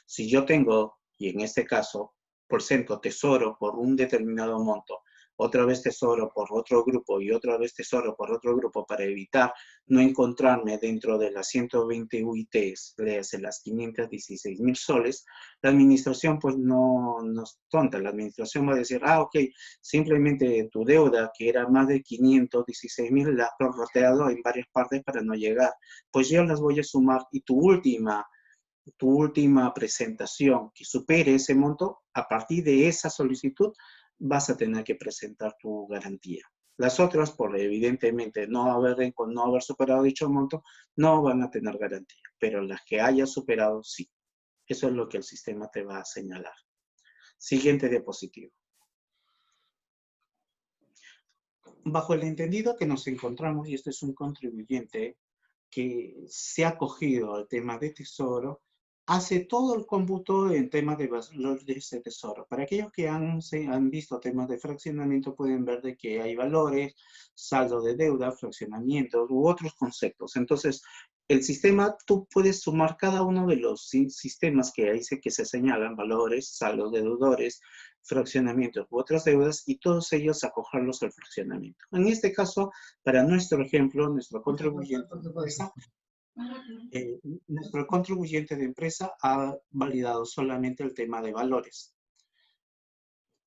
si yo tengo, y en este caso, presento Tesoro por un determinado monto, otra vez Tesoro por otro grupo y otra vez Tesoro por otro grupo para evitar no encontrarme dentro de las 120 UITs, léase las 516,000 soles, la administración pues no es tonta. La administración va a decir, ok, simplemente tu deuda, que era más de 516,000, la has prorrateado en varias partes para no llegar. Pues yo las voy a sumar y tu última presentación que supere ese monto, a partir de esa solicitud vas a tener que presentar tu garantía. Las otras, por evidentemente no haber superado dicho monto, no van a tener garantía, pero las que hayas superado, sí. Eso es lo que el sistema te va a señalar. Siguiente diapositiva. Bajo el entendido que nos encontramos, y este es un contribuyente que se ha acogido al tema de Tesoro, hace todo el cómputo en temas de valores de Tesoro. Para aquellos que han visto temas de fraccionamiento, pueden ver de que hay valores, saldo de deuda, fraccionamiento u otros conceptos. Entonces, el sistema, tú puedes sumar cada uno de los sistemas que ahí que se señalan, valores, saldos de deudores, fraccionamientos u otras deudas, y todos ellos acogerlos al fraccionamiento. En este caso, para nuestro ejemplo, nuestro contribuyente de empresa ha validado solamente el tema de valores.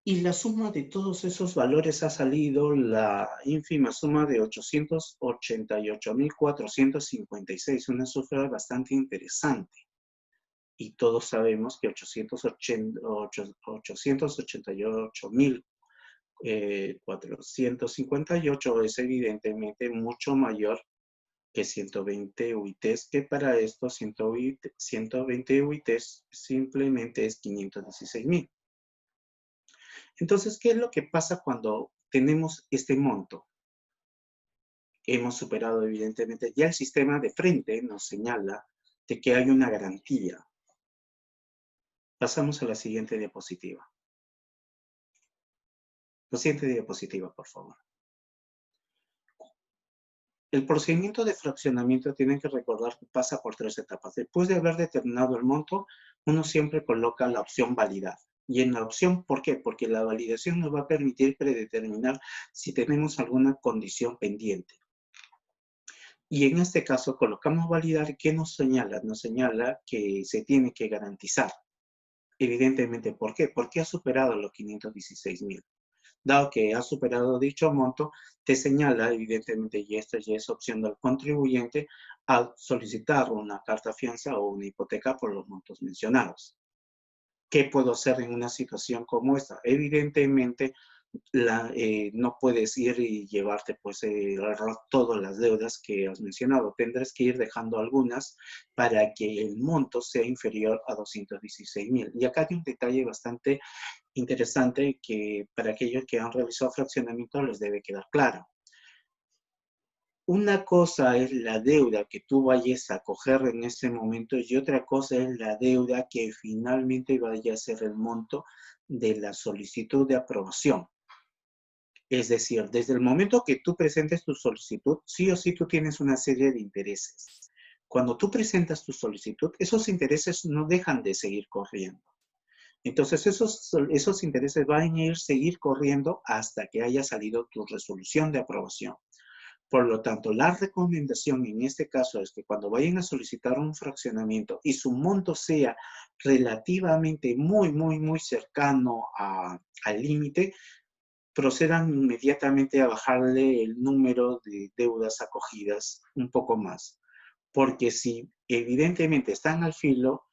Y la suma de todos esos valores ha salido la ínfima suma de 888,456, una cifra bastante interesante. Y todos sabemos que 888,000 458 es evidentemente mucho mayor que 120 UITs, que para estos 120 UITs simplemente es 516.000. Entonces, ¿qué es lo que pasa cuando tenemos este monto? Hemos superado evidentemente, ya el sistema de frente nos señala de que hay una garantía. Pasamos a la siguiente diapositiva. La siguiente diapositiva, por favor. El procedimiento de fraccionamiento, tienen que recordar que pasa por 3 etapas. Después de haber determinado el monto, uno siempre coloca la opción validar. Y en la opción, ¿por qué? Porque la validación nos va a permitir predeterminar si tenemos alguna condición pendiente. Y en este caso colocamos validar. ¿Qué nos señala? Nos señala que se tiene que garantizar. Evidentemente, ¿por qué? Porque ha superado los 516.000. Dado que ha superado dicho monto, te señala, evidentemente, y esta ya es opción del contribuyente, al solicitar una carta fianza o una hipoteca por los montos mencionados. ¿Qué puedo hacer en una situación como esta? Evidentemente, no puedes ir y llevarte pues todas las deudas que has mencionado. Tendrás que ir dejando algunas para que el monto sea inferior a 216.000. Y acá hay un detalle bastante interesante que para aquellos que han realizado fraccionamiento les debe quedar claro. Una cosa es la deuda que tú vayas a coger en ese momento y otra cosa es la deuda que finalmente vaya a ser el monto de la solicitud de aprobación. Es decir, desde el momento que tú presentes tu solicitud, sí o sí tú tienes una serie de intereses. Cuando tú presentas tu solicitud, esos intereses no dejan de seguir corriendo. Entonces, esos intereses van a seguir corriendo hasta que haya salido tu resolución de aprobación. Por lo tanto, la recomendación en este caso es que cuando vayan a solicitar un fraccionamiento y su monto sea relativamente muy cercano al límite, procedan inmediatamente a bajarle el número de deudas acogidas un poco más. Porque si evidentemente están al filo,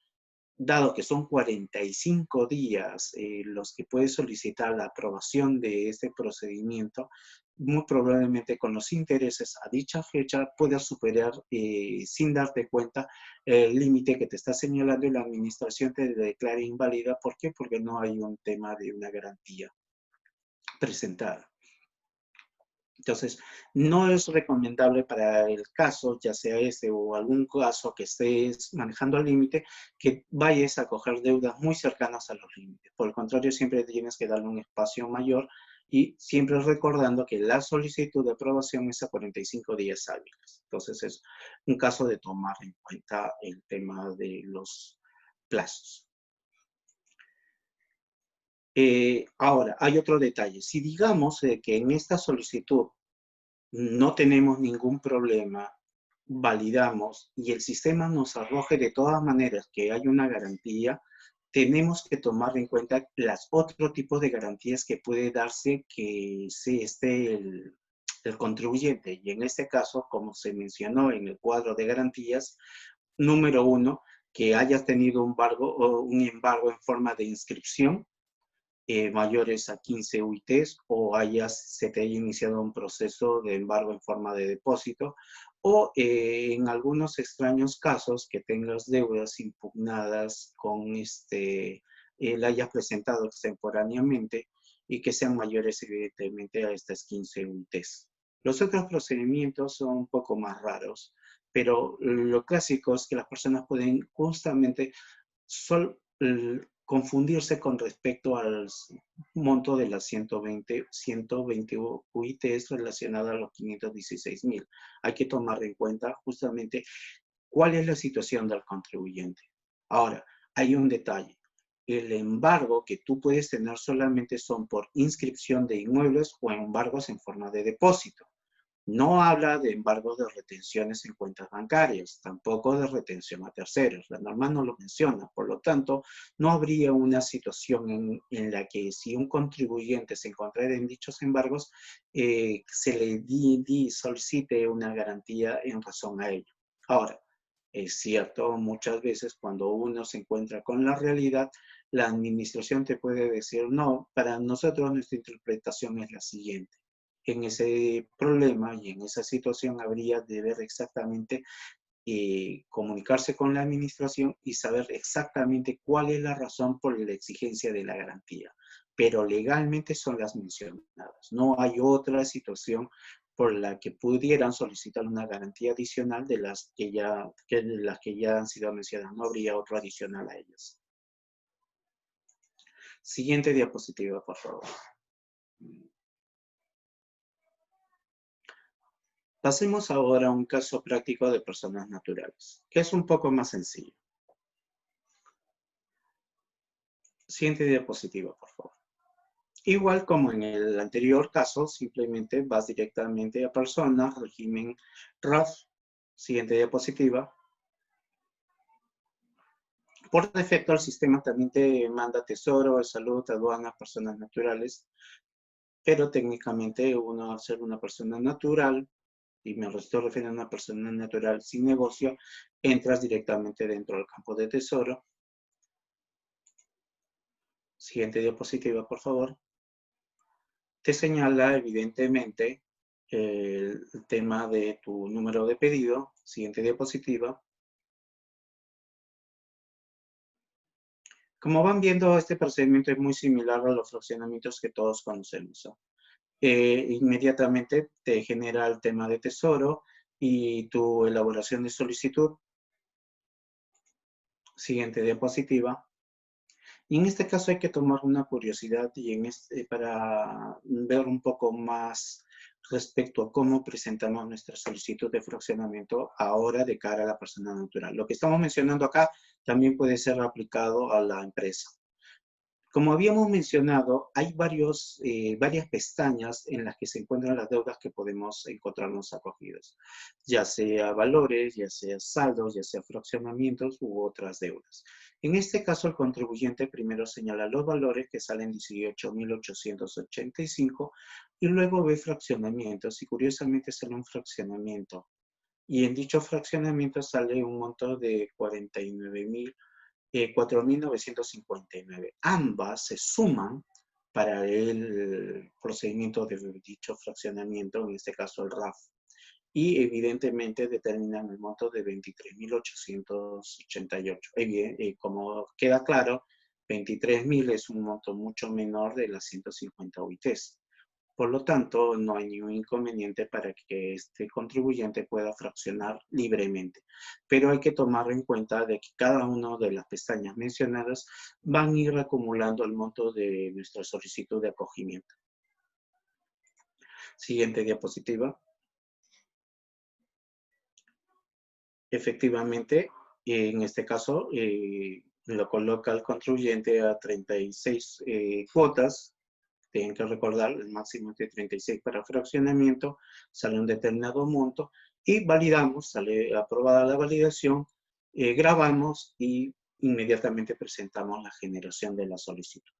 dado que son 45 días los que puedes solicitar la aprobación de este procedimiento, muy probablemente con los intereses a dicha fecha puedas superar sin darte cuenta el límite que te está señalando y la administración te declara inválida. ¿Por qué? Porque no hay un tema de una garantía presentada. Entonces, no es recomendable para el caso, ya sea este o algún caso que estés manejando al límite, que vayas a coger deudas muy cercanas a los límites. Por el contrario, siempre tienes que darle un espacio mayor y siempre recordando que la solicitud de aprobación es a 45 días hábiles. Entonces, es un caso de tomar en cuenta el tema de los plazos. Ahora, hay otro detalle. Si digamos que en esta solicitud no tenemos ningún problema, validamos y el sistema nos arroje de todas maneras que hay una garantía, tenemos que tomar en cuenta los otros tipos de garantías que puede darse que se esté el contribuyente. Y en este caso, como se mencionó en el cuadro de garantías, número 1, que hayas tenido un embargo en forma de inscripción, mayores a 15 UITs o se te haya iniciado un proceso de embargo en forma de depósito o en algunos extraños casos que tengas deudas impugnadas con la hayas presentado extemporáneamente y que sean mayores evidentemente a estas 15 UITs. Los otros procedimientos son un poco más raros, pero lo clásico es que las personas pueden justamente confundirse con respecto al monto de las 120 UITs relacionada a los 516.000. Hay que tomar en cuenta justamente cuál es la situación del contribuyente. Ahora, hay un detalle. El embargo que tú puedes tener solamente son por inscripción de inmuebles o embargos en forma de depósito. No habla de embargos de retenciones en cuentas bancarias, tampoco de retención a terceros. La norma no lo menciona, por lo tanto, no habría una situación en la que si un contribuyente se encontrara en dichos embargos, se le solicite una garantía en razón a ello. Ahora, Es cierto, muchas veces cuando uno se encuentra con la realidad, la administración te puede decir, no, para nosotros nuestra interpretación es la siguiente. En ese problema y en esa situación habría de ver exactamente, comunicarse con la administración y saber exactamente cuál es la razón por la exigencia de la garantía. Pero legalmente son las mencionadas. No hay otra situación por la que pudieran solicitar una garantía adicional de las que ya han sido mencionadas. No habría otro adicional a ellas. Siguiente diapositiva, por favor. Pasemos ahora a un caso práctico de personas naturales, que es un poco más sencillo. Siguiente diapositiva, por favor. Igual como en el anterior caso, simplemente vas directamente a personas, régimen RAF. Siguiente diapositiva. Por defecto, el sistema también te manda tesoro, salud, aduanas, personas naturales, pero técnicamente uno, al ser una persona natural, y me estoy refiriendo a una persona natural sin negocio, entras directamente dentro del campo de tesoro. Siguiente diapositiva, por favor. Te señala evidentemente el tema de tu número de pedido. Siguiente diapositiva. Como van viendo, este procedimiento es muy similar a los fraccionamientos que todos conocemos. Inmediatamente te genera el tema de tesoro y tu elaboración de solicitud. Siguiente diapositiva. Y en este caso hay que tomar una curiosidad y para ver un poco más respecto a cómo presentamos nuestra solicitud de fraccionamiento ahora de cara a la persona natural. Lo que estamos mencionando acá también puede ser aplicado a la empresa. Como habíamos mencionado, hay varias pestañas en las que se encuentran las deudas que podemos encontrarnos acogidos, ya sea valores, ya sea saldos, ya sea fraccionamientos u otras deudas. En este caso, el contribuyente primero señala los valores que salen 18.885 y luego ve fraccionamientos y curiosamente sale un fraccionamiento. Y en dicho fraccionamiento sale un monto de 4.959. Ambas se suman para el procedimiento de dicho fraccionamiento, en este caso el RAF, y evidentemente determinan el monto de 23.888. Como queda claro, 23.000 es un monto mucho menor de las 150 UITs. Por lo tanto, no hay ningún inconveniente para que este contribuyente pueda fraccionar libremente. Pero hay que tomar en cuenta de que cada una de las pestañas mencionadas van a ir acumulando el monto de nuestra solicitud de acogimiento. Siguiente diapositiva. Efectivamente, en este caso, lo coloca el contribuyente a 36 cuotas. Tienen que recordar, el máximo es de 36 para fraccionamiento, sale un determinado monto y validamos, sale aprobada la validación, grabamos y inmediatamente presentamos la generación de la solicitud.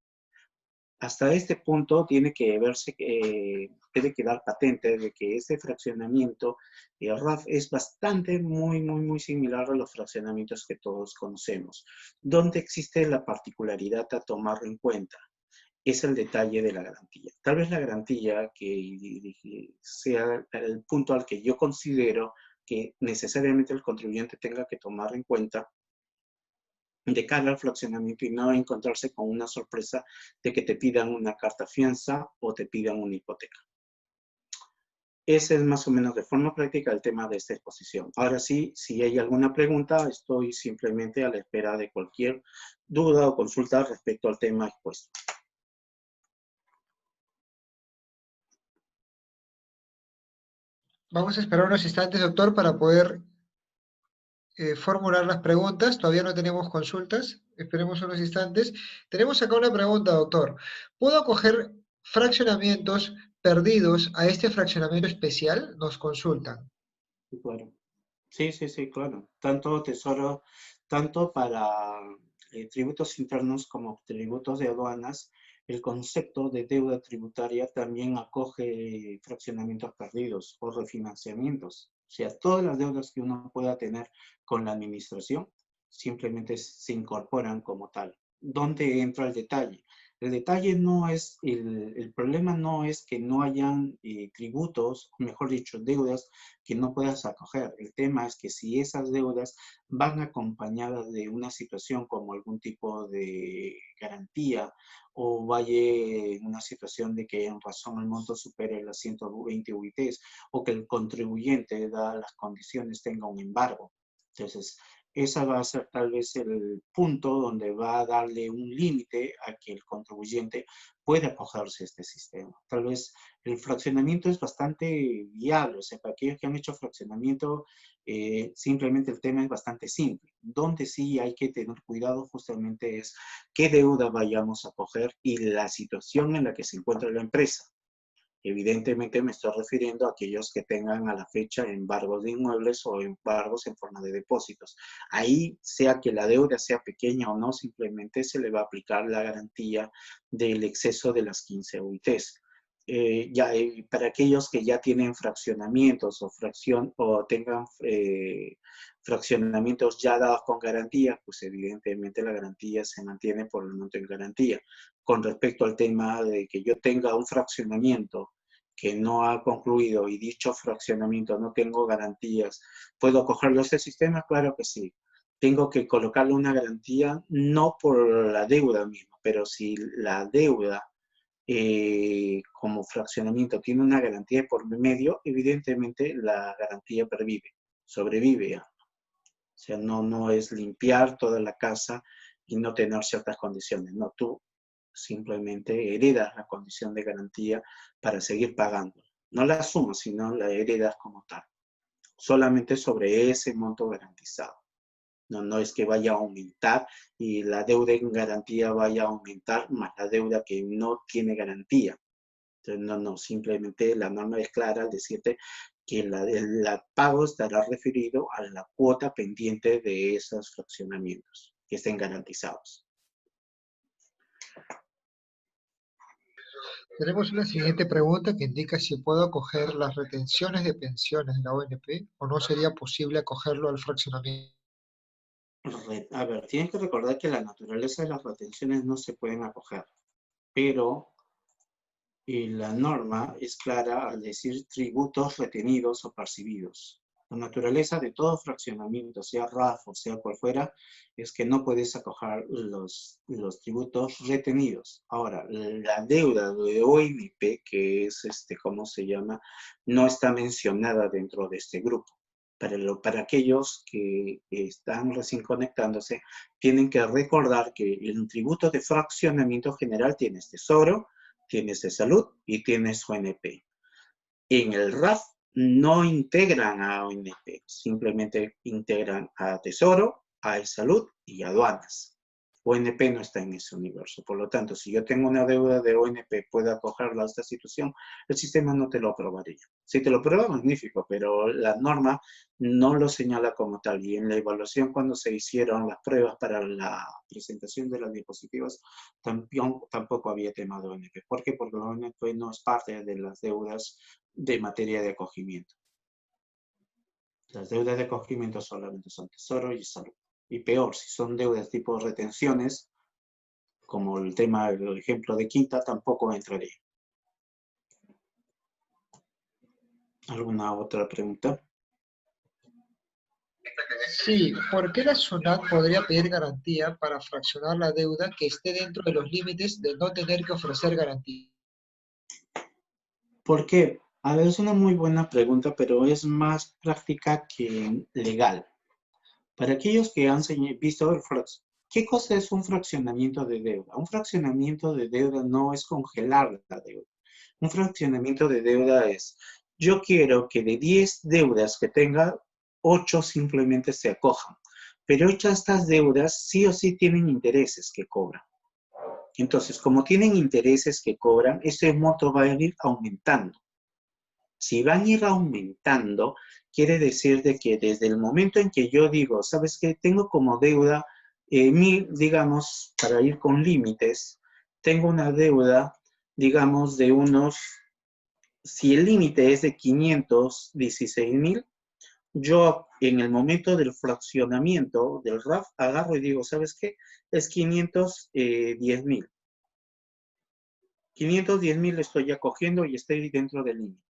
Hasta este punto tiene que verse, debe quedar patente de que este fraccionamiento, el RAF, es bastante, muy similar a los fraccionamientos que todos conocemos. Donde existe la particularidad a tomar en cuenta es el detalle de la garantía. Tal vez la garantía que sea el punto al que yo considero que necesariamente el contribuyente tenga que tomar en cuenta de cara al fraccionamiento y no encontrarse con una sorpresa de que te pidan una carta fianza o te pidan una hipoteca. Ese es más o menos de forma práctica el tema de esta exposición. Ahora sí, si hay alguna pregunta, estoy simplemente a la espera de cualquier duda o consulta respecto al tema expuesto. Vamos a esperar unos instantes, doctor, para poder formular las preguntas. Todavía no tenemos consultas. Esperemos unos instantes. Tenemos acá una pregunta, doctor. ¿Puedo acoger fraccionamientos perdidos a este fraccionamiento especial? Nos consultan. Claro. Sí, claro. Tanto tesoro, tanto para tributos internos como tributos de aduanas, el concepto de deuda tributaria también acoge fraccionamientos perdidos o refinanciamientos. O sea, todas las deudas que uno pueda tener con la administración simplemente se incorporan como tal. ¿Dónde entra el detalle? El detalle no es, el problema no es que no hayan tributos, o mejor dicho, deudas que no puedas acoger. El tema es que si esas deudas van acompañadas de una situación como algún tipo de garantía o vaya en una situación de que en razón el monto supere las 120 UITs o que el contribuyente, dadas las condiciones, tenga un embargo. Entonces, esa va a ser tal vez el punto donde va a darle un límite a que el contribuyente pueda acogerse a este sistema. Tal vez el fraccionamiento es bastante viable, o sea, para aquellos que han hecho fraccionamiento, simplemente el tema es bastante simple. Donde sí hay que tener cuidado justamente es qué deuda vayamos a coger y la situación en la que se encuentra la empresa. Evidentemente me estoy refiriendo a aquellos que tengan a la fecha embargos de inmuebles o embargos en forma de depósitos. Ahí, sea que la deuda sea pequeña o no, simplemente se le va a aplicar la garantía del exceso de las 15 UITs. Para aquellos que ya tienen fraccionamientos o tengan fraccionamientos ya dados con garantía, pues evidentemente la garantía se mantiene por el monto en garantía. Con respecto al tema de que yo tenga un fraccionamiento que no ha concluido y dicho fraccionamiento no tengo garantías, ¿puedo acogerlo a este sistema? Claro que sí. Tengo que colocarle una garantía, no por la deuda misma, pero si la deuda como fraccionamiento tiene una garantía por medio, evidentemente la garantía sobrevive ya. O sea, no es limpiar toda la casa y no tener ciertas condiciones. No, tú simplemente heredas la condición de garantía para seguir pagando. No la sumas, sino la heredas como tal. Solamente sobre ese monto garantizado. No es que vaya a aumentar y la deuda en garantía vaya a aumentar más la deuda que no tiene garantía. Entonces, no, simplemente la norma es clara al decirte que el pago estará referido a la cuota pendiente de esos fraccionamientos que estén garantizados. Tenemos una siguiente pregunta que indica si puedo acoger las retenciones de pensiones de la ONP o no sería posible acogerlo al fraccionamiento. A ver, tienes que recordar que la naturaleza de las retenciones no se pueden acoger, pero la norma es clara al decir tributos retenidos o percibidos. La naturaleza de todo fraccionamiento, sea RAF o sea cual fuera, es que no puedes acoger los tributos retenidos. Ahora, la deuda de OMP, que es, ¿cómo se llama? No está mencionada dentro de este grupo. Para aquellos que están recién conectándose, tienen que recordar que el tributo de fraccionamiento general tienes tesoro, tienes de salud y tienes ONP. En el RAF no integran a ONP, simplemente integran a tesoro, a salud y aduanas. ONP no está en ese universo. Por lo tanto, si yo tengo una deuda de ONP, puedo acogerla a esta situación, el sistema no te lo aprobaría. Si te lo aprueba, magnífico, pero la norma no lo señala como tal. Y en la evaluación, cuando se hicieron las pruebas para la presentación de las diapositivas, tampoco había tema de ONP. ¿Por qué? Porque la ONP no es parte de las deudas de materia de acogimiento. Las deudas de acogimiento solamente son tesoro y salud. Y peor, si son deudas tipo retenciones, como el tema del ejemplo de Quinta, tampoco entraría. ¿Alguna otra pregunta? Sí, ¿por qué la SUNAT podría pedir garantía para fraccionar la deuda que esté dentro de los límites de no tener que ofrecer garantía? ¿Por qué? A ver, es una muy buena pregunta, pero es más práctica que legal. Para aquellos que han visto el ¿qué cosa es un fraccionamiento de deuda? Un fraccionamiento de deuda no es congelar la deuda. Un fraccionamiento de deuda es, yo quiero que de 10 deudas que tenga, 8 simplemente se acojan. Pero 8 de estas deudas sí o sí tienen intereses que cobran. Entonces, como tienen intereses que cobran, ese monto va a ir aumentando. Si van a ir aumentando, quiere decir de que desde el momento en que yo digo, ¿sabes qué? Tengo como deuda, digamos, para ir con límites, tengo una deuda, digamos, de unos, si el límite es de 516,000, yo en el momento del fraccionamiento del RAF agarro y digo, ¿sabes qué? Es 510.000. 510.000 estoy ya cogiendo y estoy dentro del límite.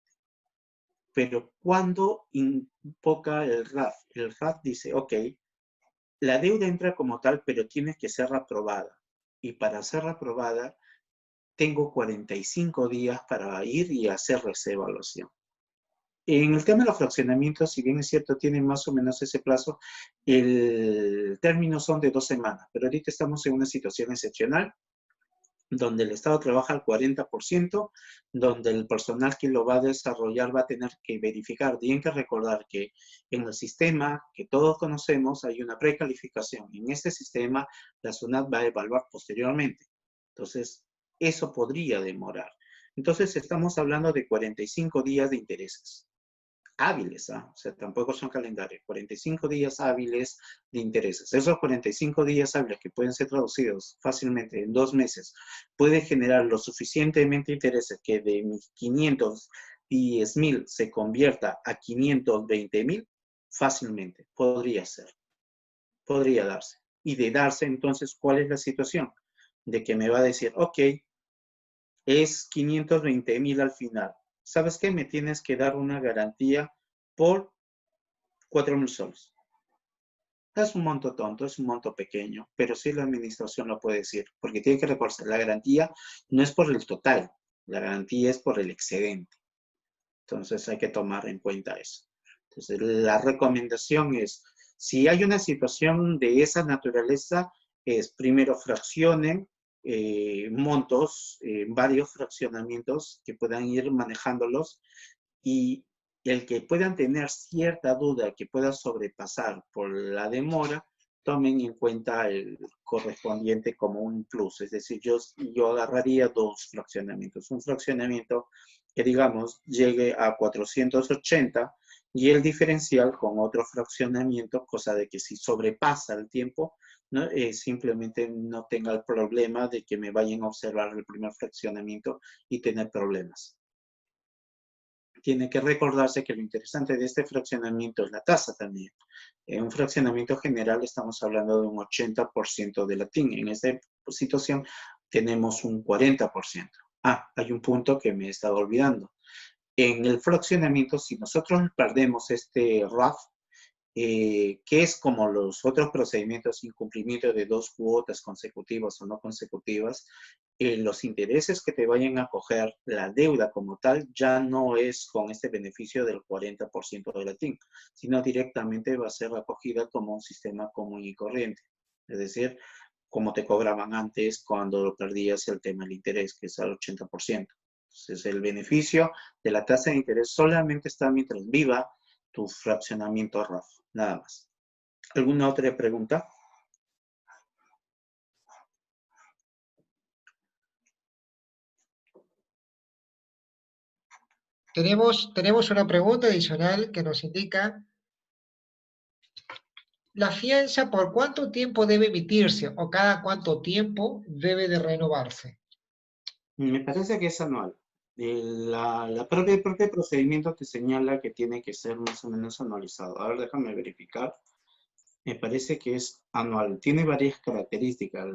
Pero cuando invoca el RAF dice, ok, la deuda entra como tal, pero tiene que ser aprobada. Y para ser aprobada, tengo 45 días para ir y hacer esa evaluación. En el tema de los fraccionamientos, si bien es cierto, tienen más o menos ese plazo, el término son de 2 semanas, pero ahorita estamos en una situación excepcional, donde el Estado trabaja al 40%, donde el personal que lo va a desarrollar va a tener que verificar. Tienen que recordar que en el sistema que todos conocemos hay una precalificación. En este sistema, la SUNAT va a evaluar posteriormente. Entonces, eso podría demorar. Entonces, estamos hablando de 45 días de intereses hábiles, ¿ah? O sea, tampoco son calendarios, 45 días hábiles de intereses. Esos 45 días hábiles que pueden ser traducidos fácilmente en 2 meses, pueden generar lo suficientemente intereses que de mis 510.000 se convierta a 520.000 fácilmente. Podría ser, podría darse. Y de darse, entonces, ¿cuál es la situación? De que me va a decir, ok, es 520.000 al final. ¿Sabes qué? Me tienes que dar una garantía por 4.000 soles. Es un monto tonto, es un monto pequeño, pero sí la administración lo puede decir, porque tiene que recordar, la garantía no es por el total, la garantía es por el excedente. Entonces hay que tomar en cuenta eso. Entonces la recomendación es, si hay una situación de esa naturaleza, es primero fraccionen montos, varios fraccionamientos que puedan ir manejándolos y el que puedan tener cierta duda que pueda sobrepasar por la demora, tomen en cuenta el correspondiente como un plus. Es decir, yo agarraría 2 fraccionamientos. Un fraccionamiento que, digamos, llegue a 480 y el diferencial con otro fraccionamiento, cosa de que si sobrepasa el tiempo, ¿no? Simplemente no tenga el problema de que me vayan a observar el primer fraccionamiento y tener problemas. Tiene que recordarse que lo interesante de este fraccionamiento es la tasa también. En un fraccionamiento general estamos hablando de un 80% de latín. En esta situación tenemos un 40%. Ah, hay un punto que me he estado olvidando. En el fraccionamiento, si nosotros perdemos este RAF, que es como los otros procedimientos, incumplimiento de 2 cuotas consecutivas o no consecutivas, los intereses que te vayan a coger, la deuda como tal, ya no es con este beneficio del 40% de latín, sino directamente va a ser acogida como un sistema común y corriente. Es decir, como te cobraban antes cuando perdías el tema del interés, que es al 80%. Entonces, el beneficio de la tasa de interés solamente está mientras viva tu fraccionamiento RAF, nada más. ¿Alguna otra pregunta? Tenemos una pregunta adicional que nos indica, ¿la fianza por cuánto tiempo debe emitirse o cada cuánto tiempo debe de renovarse? Me parece que es anual. El propio procedimiento te señala que tiene que ser más o menos anualizado. A ver, déjame verificar. Me parece que es anual. Tiene varias características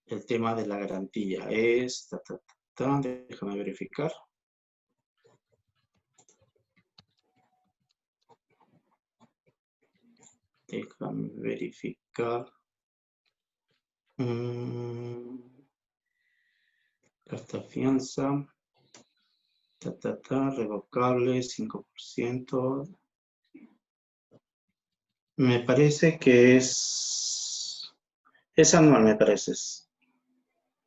el tema de la garantía. Déjame verificar. Déjame verificar. Carta fianza. Revocable, 5%. Me parece que es anual, me parece.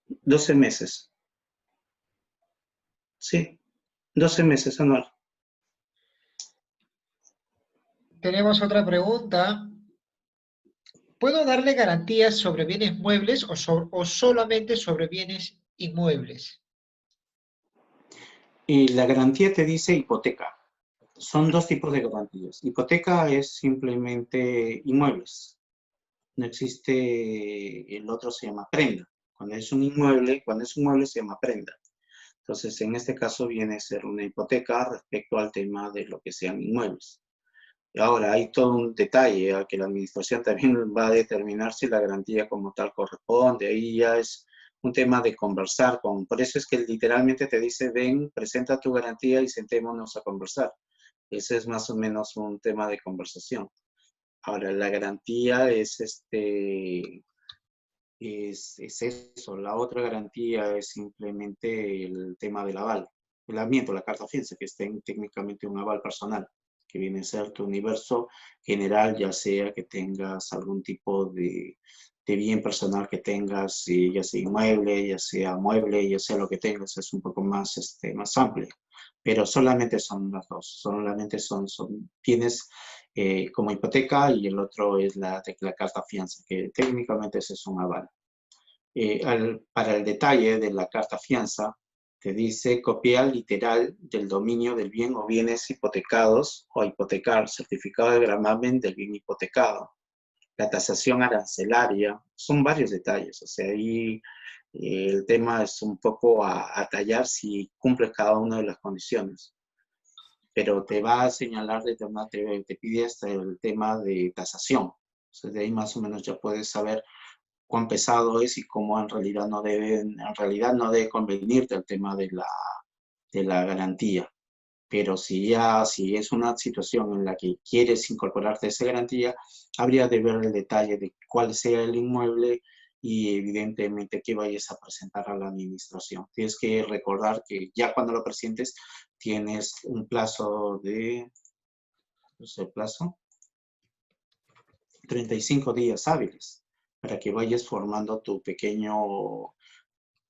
12 meses. Sí, 12 meses anual. Tenemos otra pregunta. ¿Puedo darle garantías sobre bienes muebles o solamente sobre bienes inmuebles? Y la garantía te dice hipoteca. Son 2 tipos de garantías. Hipoteca es simplemente inmuebles. No existe, el otro se llama prenda. Cuando es un inmueble se llama prenda. Entonces, en este caso viene a ser una hipoteca respecto al tema de lo que sean inmuebles. Ahora, hay todo un detalle a que la administración también va a determinar si la garantía como tal corresponde. Ahí ya es un tema de conversar por eso es que literalmente te dice, ven, presenta tu garantía y sentémonos a conversar. Ese es más o menos un tema de conversación. Ahora, la garantía es eso. La otra garantía es simplemente el tema del aval. La carta fianza, que es técnicamente un aval personal, que viene a ser tu universo general, ya sea que tengas algún tipo de bien personal que tengas, ya sea inmueble, ya sea mueble, ya sea lo que tengas, es un poco más amplio. Pero solamente son las dos, solamente son bienes como hipoteca y el otro es la carta fianza, que técnicamente ese es un aval. Para el detalle de la carta fianza, te dice copia literal del dominio del bien o bienes hipotecados o hipotecar, certificado de gravamen del bien hipotecado, la tasación arancelaria, son varios detalles, o sea, ahí el tema es un poco a tallar si cumple cada una de las condiciones, pero te va a señalar, te pide hasta el tema de tasación, o sea, de ahí más o menos ya puedes saber cuán pesado es y cómo en realidad no debe convenirte el tema de la garantía. Pero si es una situación en la que quieres incorporarte a esa garantía, habría de ver el detalle de cuál sea el inmueble y evidentemente que vayas a presentar a la administración. Tienes que recordar que ya cuando lo presentes tienes un plazo no sé, 35 días hábiles para que vayas formando tu pequeño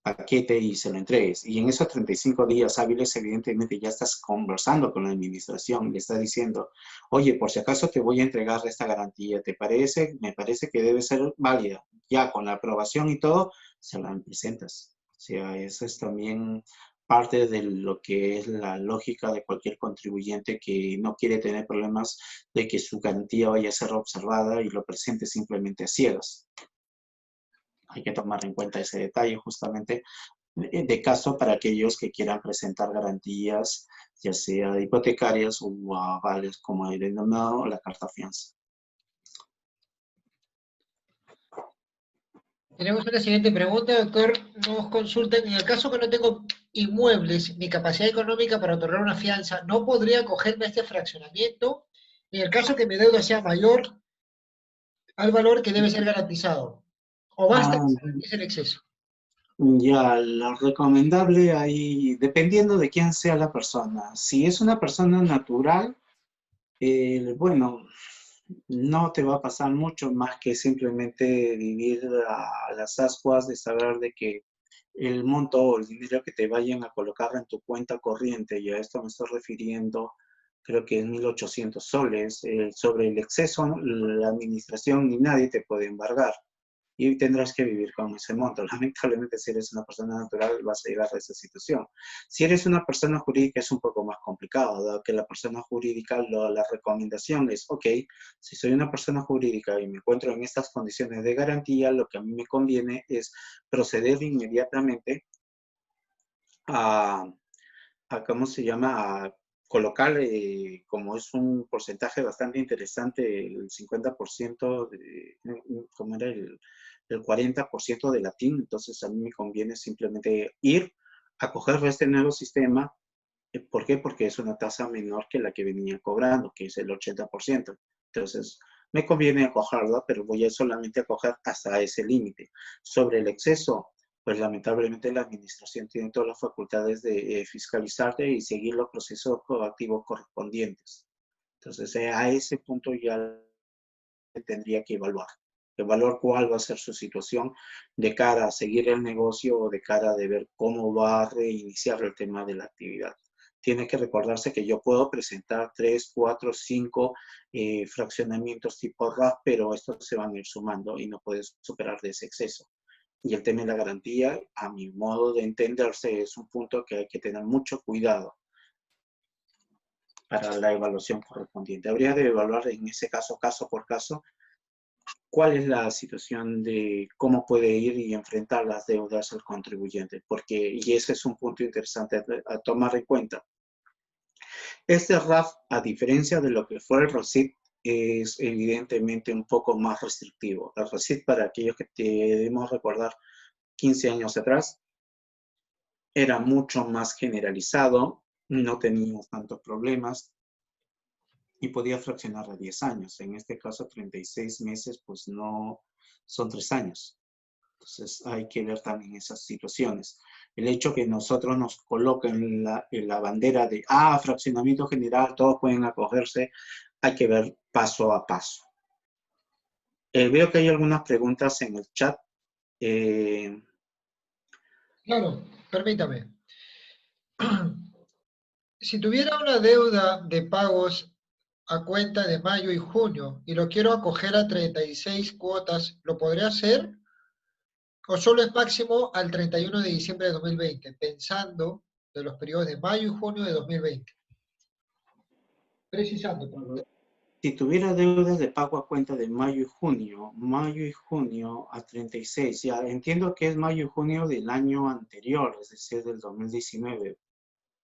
paquete y se lo entregues. Y en esos 35 días hábiles, evidentemente, ya estás conversando con la administración, le estás diciendo, oye, por si acaso te voy a entregar esta garantía, ¿te parece? Me parece que debe ser válida. Ya con la aprobación y todo, se la presentas. O sea, eso es también parte de lo que es la lógica de cualquier contribuyente que no quiere tener problemas de que su garantía vaya a ser observada y lo presente simplemente a ciegas. Hay que tomar en cuenta ese detalle justamente de caso para aquellos que quieran presentar garantías, ya sea hipotecarias o avales, como he denominado la carta fianza. Tenemos una siguiente pregunta, doctor. Nos consultan, en el caso que no tengo inmuebles ni capacidad económica para otorgar una fianza, ¿no podría acogerme a este fraccionamiento? En el caso que mi deuda sea mayor al valor que debe ser garantizado. ¿O basta que Ah, se garantice el exceso? ya, lo recomendable ahí, dependiendo de quién sea la persona. Si es una persona natural, bueno, no te va a pasar mucho más que simplemente vivir a las ascuas de saber de que el monto o el dinero que te vayan a colocar en tu cuenta corriente, y a esto me estoy refiriendo, creo que es 1.800 soles, sobre el exceso, la administración ni nadie te puede embargar y tendrás que vivir con ese monto. Lamentablemente, si eres una persona natural, vas a llegar a esa situación. Si eres una persona jurídica, es un poco más complicado, dado que la persona jurídica, la recomendación es, ok, si soy una persona jurídica y me encuentro en estas condiciones de garantía, lo que a mí me conviene es proceder inmediatamente a, ¿cómo se llama? A colocar, como es un porcentaje bastante interesante, el 50%, ¿cómo era? El 40% de latín, entonces a mí me conviene simplemente ir a coger este nuevo sistema. ¿Por qué? Porque es una tasa menor que la que venía cobrando, que es el 80%. Entonces, me conviene acogerla, pero voy a solamente acoger hasta ese límite. Sobre el exceso, pues lamentablemente la administración tiene todas las facultades de fiscalizarte y seguir los procesos proactivos correspondientes. Entonces, a ese punto ya tendría que evaluar cuál va a ser su situación de cara a seguir el negocio o de cara a ver cómo va a reiniciar el tema de la actividad. Tiene que recordarse que yo puedo presentar 3, 4, 5 fraccionamientos tipo RAF, pero estos se van a ir sumando y no puedes superar de ese exceso. Y el tema de la garantía, a mi modo de entenderse, es un punto que hay que tener mucho cuidado para la evaluación correspondiente. Habría de evaluar en ese caso por caso, cuál es la situación de cómo puede ir y enfrentar las deudas al contribuyente, porque, y ese es un punto interesante a tomar en cuenta. Este RAF, a diferencia de lo que fue el ROSIT, es evidentemente un poco más restrictivo. El ROSIT, para aquellos que debemos recordar 15 años atrás, era mucho más generalizado, no tenía tantos problemas y podía fraccionar a 10 años. En este caso, 36 meses, pues no son 3 años. Entonces hay que ver también esas situaciones. El hecho que nosotros nos coloquen en la bandera de, fraccionamiento general, todos pueden acogerse, hay que ver paso a paso. Veo que hay algunas preguntas en el chat. Claro, permítame. Si tuviera una deuda de pagos a cuenta de mayo y junio y lo quiero acoger a 36 cuotas, ¿lo podré hacer? ¿O solo es máximo al 31 de diciembre de 2020, pensando de los periodos de mayo y junio de 2020? Precisando, por favor. Si tuviera deudas de pago a cuenta de mayo y junio a 36, ya entiendo que es mayo y junio del año anterior, es decir, del 2019.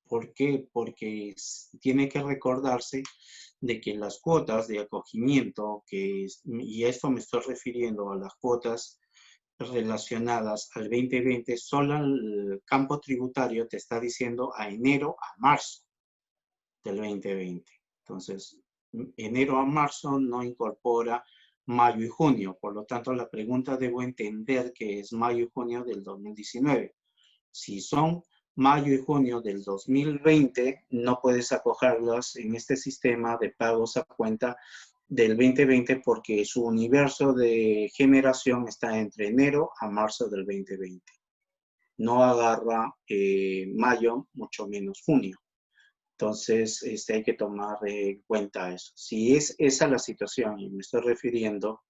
¿Por qué? Porque tiene que recordarse de que las cuotas de acogimiento, y esto me estoy refiriendo a las cuotas relacionadas al 2020, solo el campo tributario te está diciendo a enero a marzo del 2020. Entonces, enero a marzo no incorpora mayo y junio. Por lo tanto, la pregunta debo entender que es mayo y junio del 2019. Si son mayo y junio del 2020, no puedes acogerlas en este sistema de pagos a cuenta del 2020 porque su universo de generación está entre enero a marzo del 2020. No agarra mayo, mucho menos junio. Entonces, hay que tomar en cuenta eso. Si es esa la situación, y me estoy refiriendo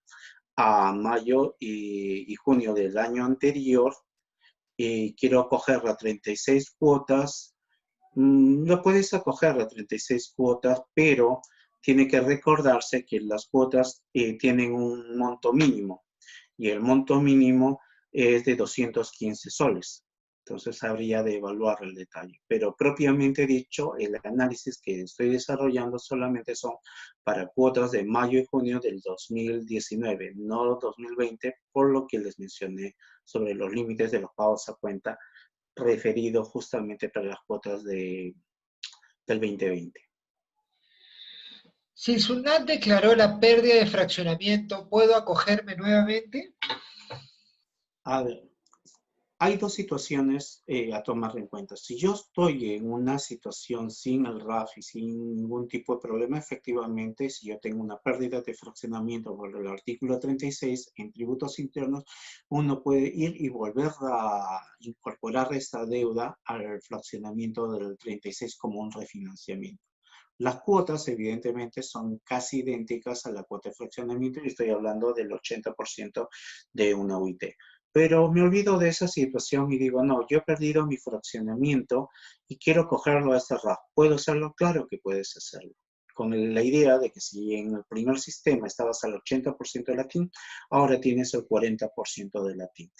a mayo y junio del año anterior, quiero acoger a 36 cuotas, no puedes acoger a 36 cuotas, pero tiene que recordarse que las cuotas tienen un monto mínimo, y el monto mínimo es de 215 soles. Entonces habría de evaluar el detalle. Pero propiamente dicho, el análisis que estoy desarrollando solamente son para cuotas de mayo y junio del 2019, no 2020, por lo que les mencioné sobre los límites de los pagos a cuenta referido justamente para las cuotas del 2020. Si SUNAT declaró la pérdida de fraccionamiento, ¿puedo acogerme nuevamente? A ver, hay dos situaciones a tomar en cuenta. Si yo estoy en una situación sin el RAF y sin ningún tipo de problema, efectivamente, si yo tengo una pérdida de fraccionamiento por el artículo 36 en tributos internos, uno puede ir y volver a incorporar esta deuda al fraccionamiento del 36 como un refinanciamiento. Las cuotas, evidentemente, son casi idénticas a la cuota de fraccionamiento y estoy hablando del 80% de una UIT. Pero me olvido de esa situación y digo, no, yo he perdido mi fraccionamiento y quiero cogerlo a este RAF. ¿Puedo hacerlo? Claro que puedes hacerlo. Con la idea de que si en el primer sistema estabas al 80% de la TIN, ahora tienes el 40% de la TIN.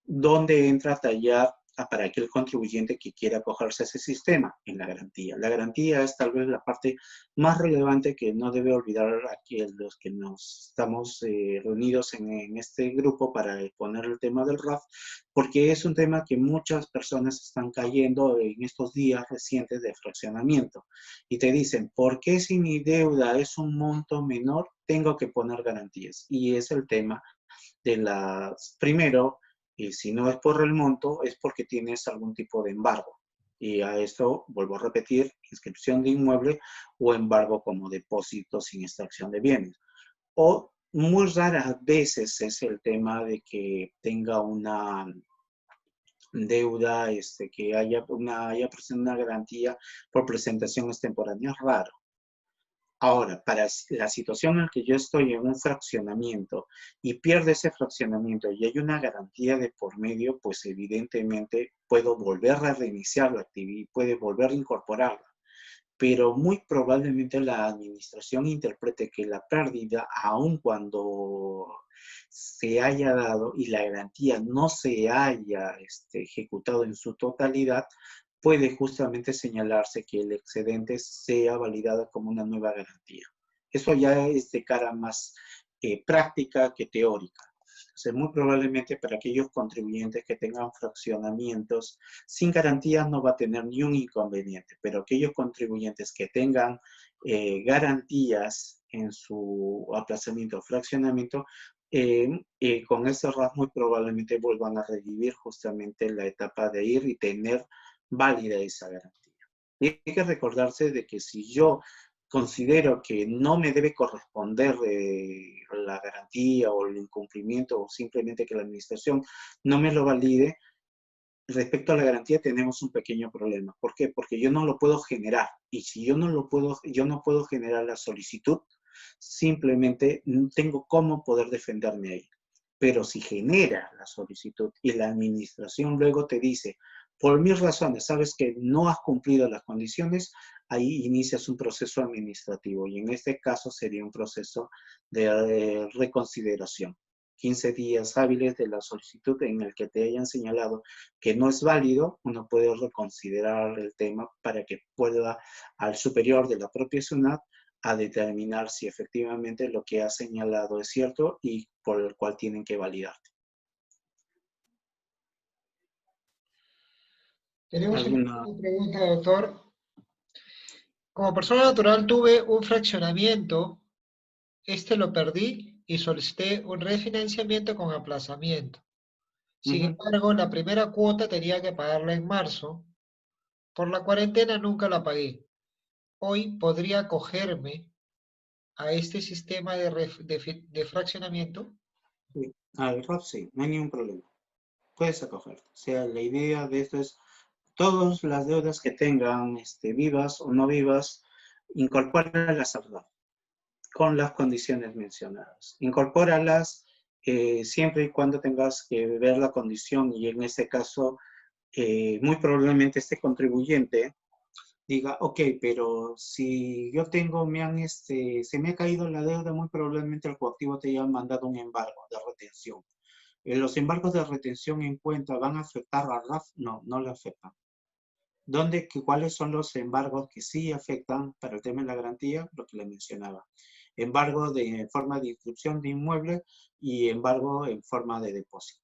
¿Dónde entra tallar para aquel contribuyente que quiera acogerse a ese sistema? En la garantía. La garantía es tal vez la parte más relevante que no debe olvidar aquí los que nos estamos reunidos en este grupo para exponer el tema del RAF, porque es un tema que muchas personas están cayendo en estos días recientes de fraccionamiento y te dicen, ¿por qué si mi deuda es un monto menor tengo que poner garantías? Y es el tema de las, primero, y si no es por el monto, es porque tienes algún tipo de embargo. Y a esto, vuelvo a repetir, inscripción de inmueble o embargo como depósito sin extracción de bienes. O muy raras veces es el tema de que tenga una deuda, que haya una garantía por presentación extemporánea. Es raro. Ahora, para la situación en la que yo estoy en un fraccionamiento y pierdo ese fraccionamiento y hay una garantía de por medio, pues evidentemente puedo volver a reiniciar la actividad, puede volver a incorporarla. Pero muy probablemente la administración interprete que la pérdida, aun cuando se haya dado y la garantía no se haya ejecutado en su totalidad, puede justamente señalarse que el excedente sea validado como una nueva garantía. Eso ya es de cara más práctica que teórica. Entonces, muy probablemente para aquellos contribuyentes que tengan fraccionamientos sin garantías no va a tener ni un inconveniente, pero aquellos contribuyentes que tengan garantías en su aplazamiento o fraccionamiento, con ese RAF muy probablemente vuelvan a revivir justamente la etapa de ir y tener válida esa garantía. Y hay que recordarse de que si yo considero que no me debe corresponder la garantía o el incumplimiento o simplemente que la administración no me lo valide, respecto a la garantía tenemos un pequeño problema. ¿Por qué? Porque yo no lo puedo generar. Y si yo no puedo generar la solicitud, simplemente no tengo cómo poder defenderme ahí. Pero si genera la solicitud y la administración luego te dice, por mis razones, sabes que no has cumplido las condiciones, ahí inicias un proceso administrativo y en este caso sería un proceso de reconsideración. 15 días hábiles de la solicitud en el que te hayan señalado que no es válido, uno puede reconsiderar el tema para que pueda al superior de la propia SUNAT a determinar si efectivamente lo que ha señalado es cierto y por el cual tienen que validarte. Tenemos ¿Alguna? una pregunta, doctor. Como persona natural tuve un fraccionamiento, lo perdí y solicité un refinanciamiento con aplazamiento. Sin embargo, la primera cuota tenía que pagarla en marzo. Por la cuarentena nunca la pagué. Hoy podría acogerme a este sistema de fraccionamiento. Sí. Al RAP sí, no hay ningún problema. Puedes acogerte. O sea, la idea de esto es todas las deudas que tengan, vivas o no vivas, incorpóralas al RAP con las condiciones mencionadas. Incorpóralas siempre y cuando tengas que ver la condición y en este caso, muy probablemente este contribuyente diga, ok, pero si yo tengo, se me ha caído la deuda, muy probablemente el coactivo te haya mandado un embargo de retención. ¿Los embargos de retención en cuenta van a afectar a RAF? No, no le afectan. ¿Cuáles son los embargos que sí afectan para el tema de la garantía? Lo que le mencionaba. Embargo en forma de inscripción de inmueble y embargo en forma de depósito.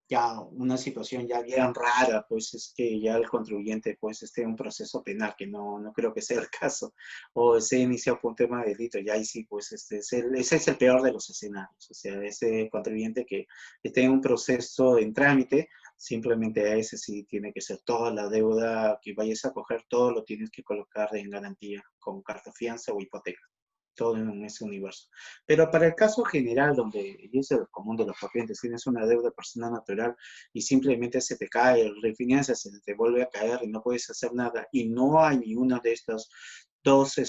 Ya una situación ya bien rara, pues es que ya el contribuyente pues esté en un proceso penal, que no creo que sea el caso, o se inicia por un tema de delito, ya ahí sí, pues ese es el peor de los escenarios, o sea, ese contribuyente que esté en un proceso en trámite, simplemente a ese sí tiene que ser toda la deuda que vayas a coger, todo lo tienes que colocar en garantía, con carta fianza o hipoteca. Todo en ese universo. Pero para el caso general, donde es el común de los pacientes, tienes una deuda personal natural y simplemente se te cae, el refinanza, se te vuelve a caer y no puedes hacer nada y no hay ninguno de estos dos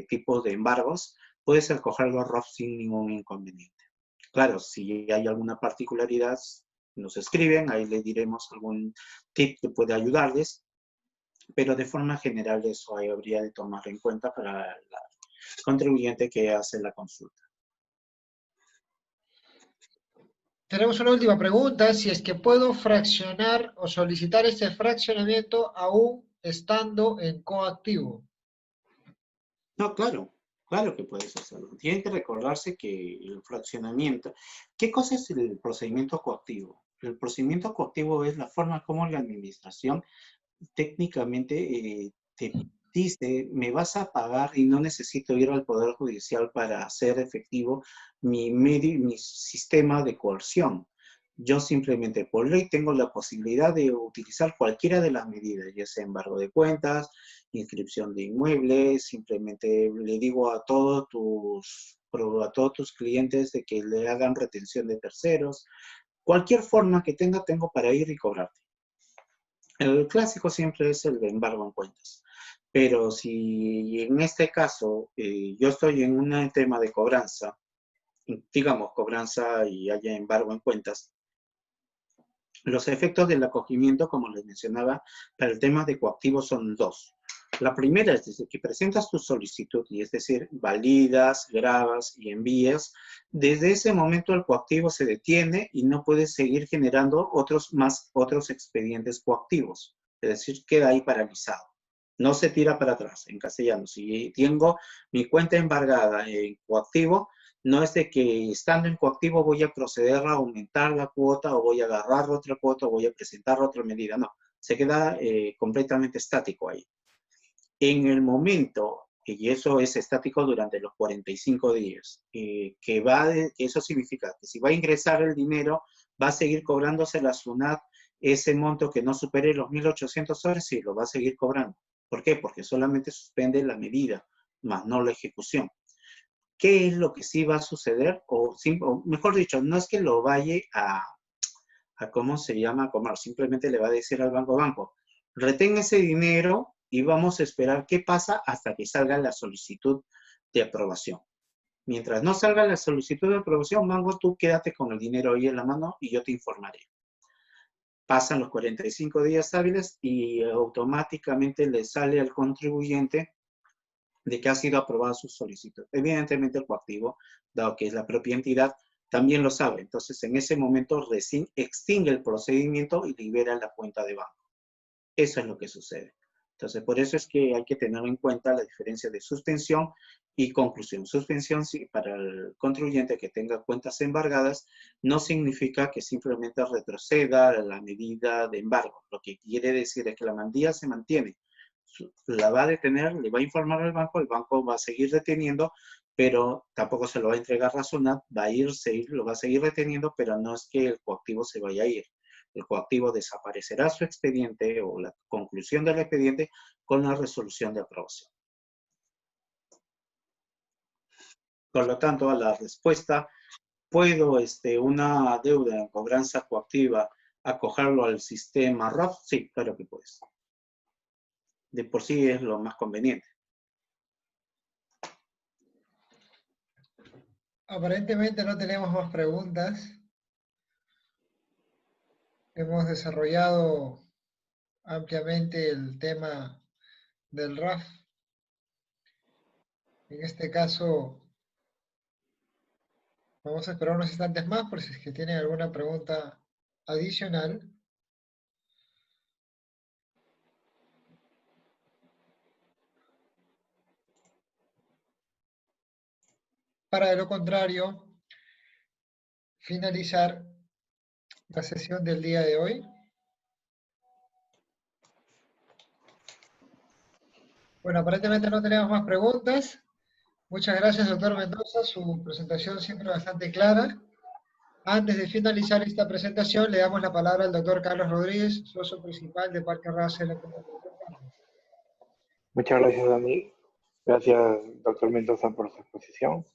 tipos de embargos, puedes acogerlo a ROF sin ningún inconveniente. Claro, si hay alguna particularidad, nos escriben, ahí les diremos algún tip que puede ayudarles, pero de forma general eso ahí habría de tomar en cuenta para la contribuyente que hace la consulta. Tenemos una última pregunta, si es que puedo fraccionar o solicitar este fraccionamiento aún estando en coactivo. No, claro que puedes hacerlo. Tiene que recordarse que el fraccionamiento, ¿qué cosa es el procedimiento coactivo? El procedimiento coactivo es la forma como la administración técnicamente te dice, me vas a pagar y no necesito ir al Poder Judicial para hacer efectivo mi sistema de coerción. Yo simplemente por ley tengo la posibilidad de utilizar cualquiera de las medidas, ya sea embargo de cuentas, inscripción de inmuebles, simplemente le digo a todos tus clientes de que le hagan retención de terceros, cualquier forma que tengo para ir y cobrarte. El clásico siempre es el de embargo en cuentas. Pero si en este caso yo estoy en un tema de cobranza, digamos cobranza y haya embargo en cuentas, los efectos del acogimiento, como les mencionaba, para el tema de coactivo son dos. La primera es desde que presentas tu solicitud, y es decir, validas, grabas y envías, desde ese momento el coactivo se detiene y no puedes seguir generando otros expedientes coactivos. es decir, queda ahí paralizado. No se tira para atrás, en castellano. Si tengo mi cuenta embargada en coactivo, no es de que estando en coactivo voy a proceder a aumentar la cuota o voy a agarrar otra cuota o voy a presentar otra medida. No, se queda completamente estático ahí. En el momento, y eso es estático durante los 45 días, que eso significa que si va a ingresar el dinero, va a seguir cobrándose la SUNAT ese monto que no supere los 1.800 soles, sí, lo va a seguir cobrando. ¿Por qué? Porque solamente suspende la medida, más no la ejecución. ¿Qué es lo que sí va a suceder? O mejor dicho, no es que lo vaya a ¿cómo se llama? A comer. Simplemente le va a decir al banco, retén ese dinero y vamos a esperar qué pasa hasta que salga la solicitud de aprobación. Mientras no salga la solicitud de aprobación, banco, tú quédate con el dinero ahí en la mano y yo te informaré. Pasan los 45 días hábiles y automáticamente le sale al contribuyente de que ha sido aprobada su solicitud. Evidentemente el coactivo, dado que es la propia entidad, también lo sabe. Entonces, en ese momento recién extingue el procedimiento y libera la cuenta de banco. Eso es lo que sucede. Entonces, por eso es que hay que tener en cuenta la diferencia de suspensión y conclusión. Suspensión, sí, para el contribuyente que tenga cuentas embargadas, no significa que simplemente retroceda la medida de embargo. Lo que quiere decir es que la mandía se mantiene. La va a detener, le va a informar al banco, el banco va a seguir deteniendo, pero tampoco se lo va a entregar a SUNAT, lo va a seguir reteniendo, pero no es que el coactivo se vaya a ir. El coactivo desaparecerá su expediente o la conclusión del expediente con la resolución de aprobación. Por lo tanto, a la respuesta, ¿puedo una deuda en cobranza coactiva acogerlo al sistema RAF? Sí, claro que puedes. De por sí es lo más conveniente. Aparentemente no tenemos más preguntas. Hemos desarrollado ampliamente el tema del RAF. En este caso, vamos a esperar unos instantes más por si es que tienen alguna pregunta adicional. Para de lo contrario, finalizar la sesión del día de hoy. Bueno, aparentemente no tenemos más preguntas. Muchas gracias, doctor Mendoza. Su presentación siempre bastante clara. Antes de finalizar esta presentación, le damos la palabra al doctor Carlos Rodríguez, socio principal de Parque Russell. Muchas gracias, Dani. Gracias, doctor Mendoza, por su exposición.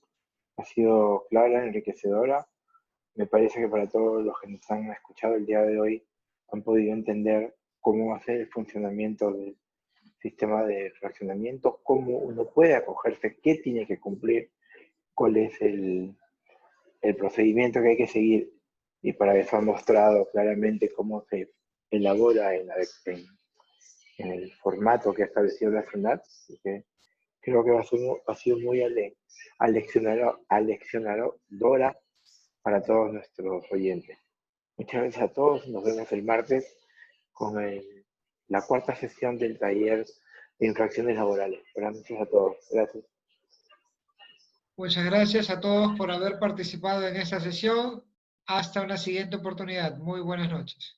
Ha sido clara, enriquecedora. Me parece que para todos los que nos han escuchado el día de hoy han podido entender cómo va a ser el funcionamiento del sistema de fraccionamiento, cómo uno puede acogerse, qué tiene que cumplir, cuál es el procedimiento que hay que seguir. Y para eso han mostrado claramente cómo se elabora en el formato que ha establecido la SUNAT. Así que creo que ha sido muy aleccionadora para todos nuestros oyentes. Muchas gracias a todos. Nos vemos el martes con la cuarta sesión del taller de infracciones laborales. Gracias a todos. Gracias. Muchas gracias a todos por haber participado en esta sesión. Hasta una siguiente oportunidad. Muy buenas noches.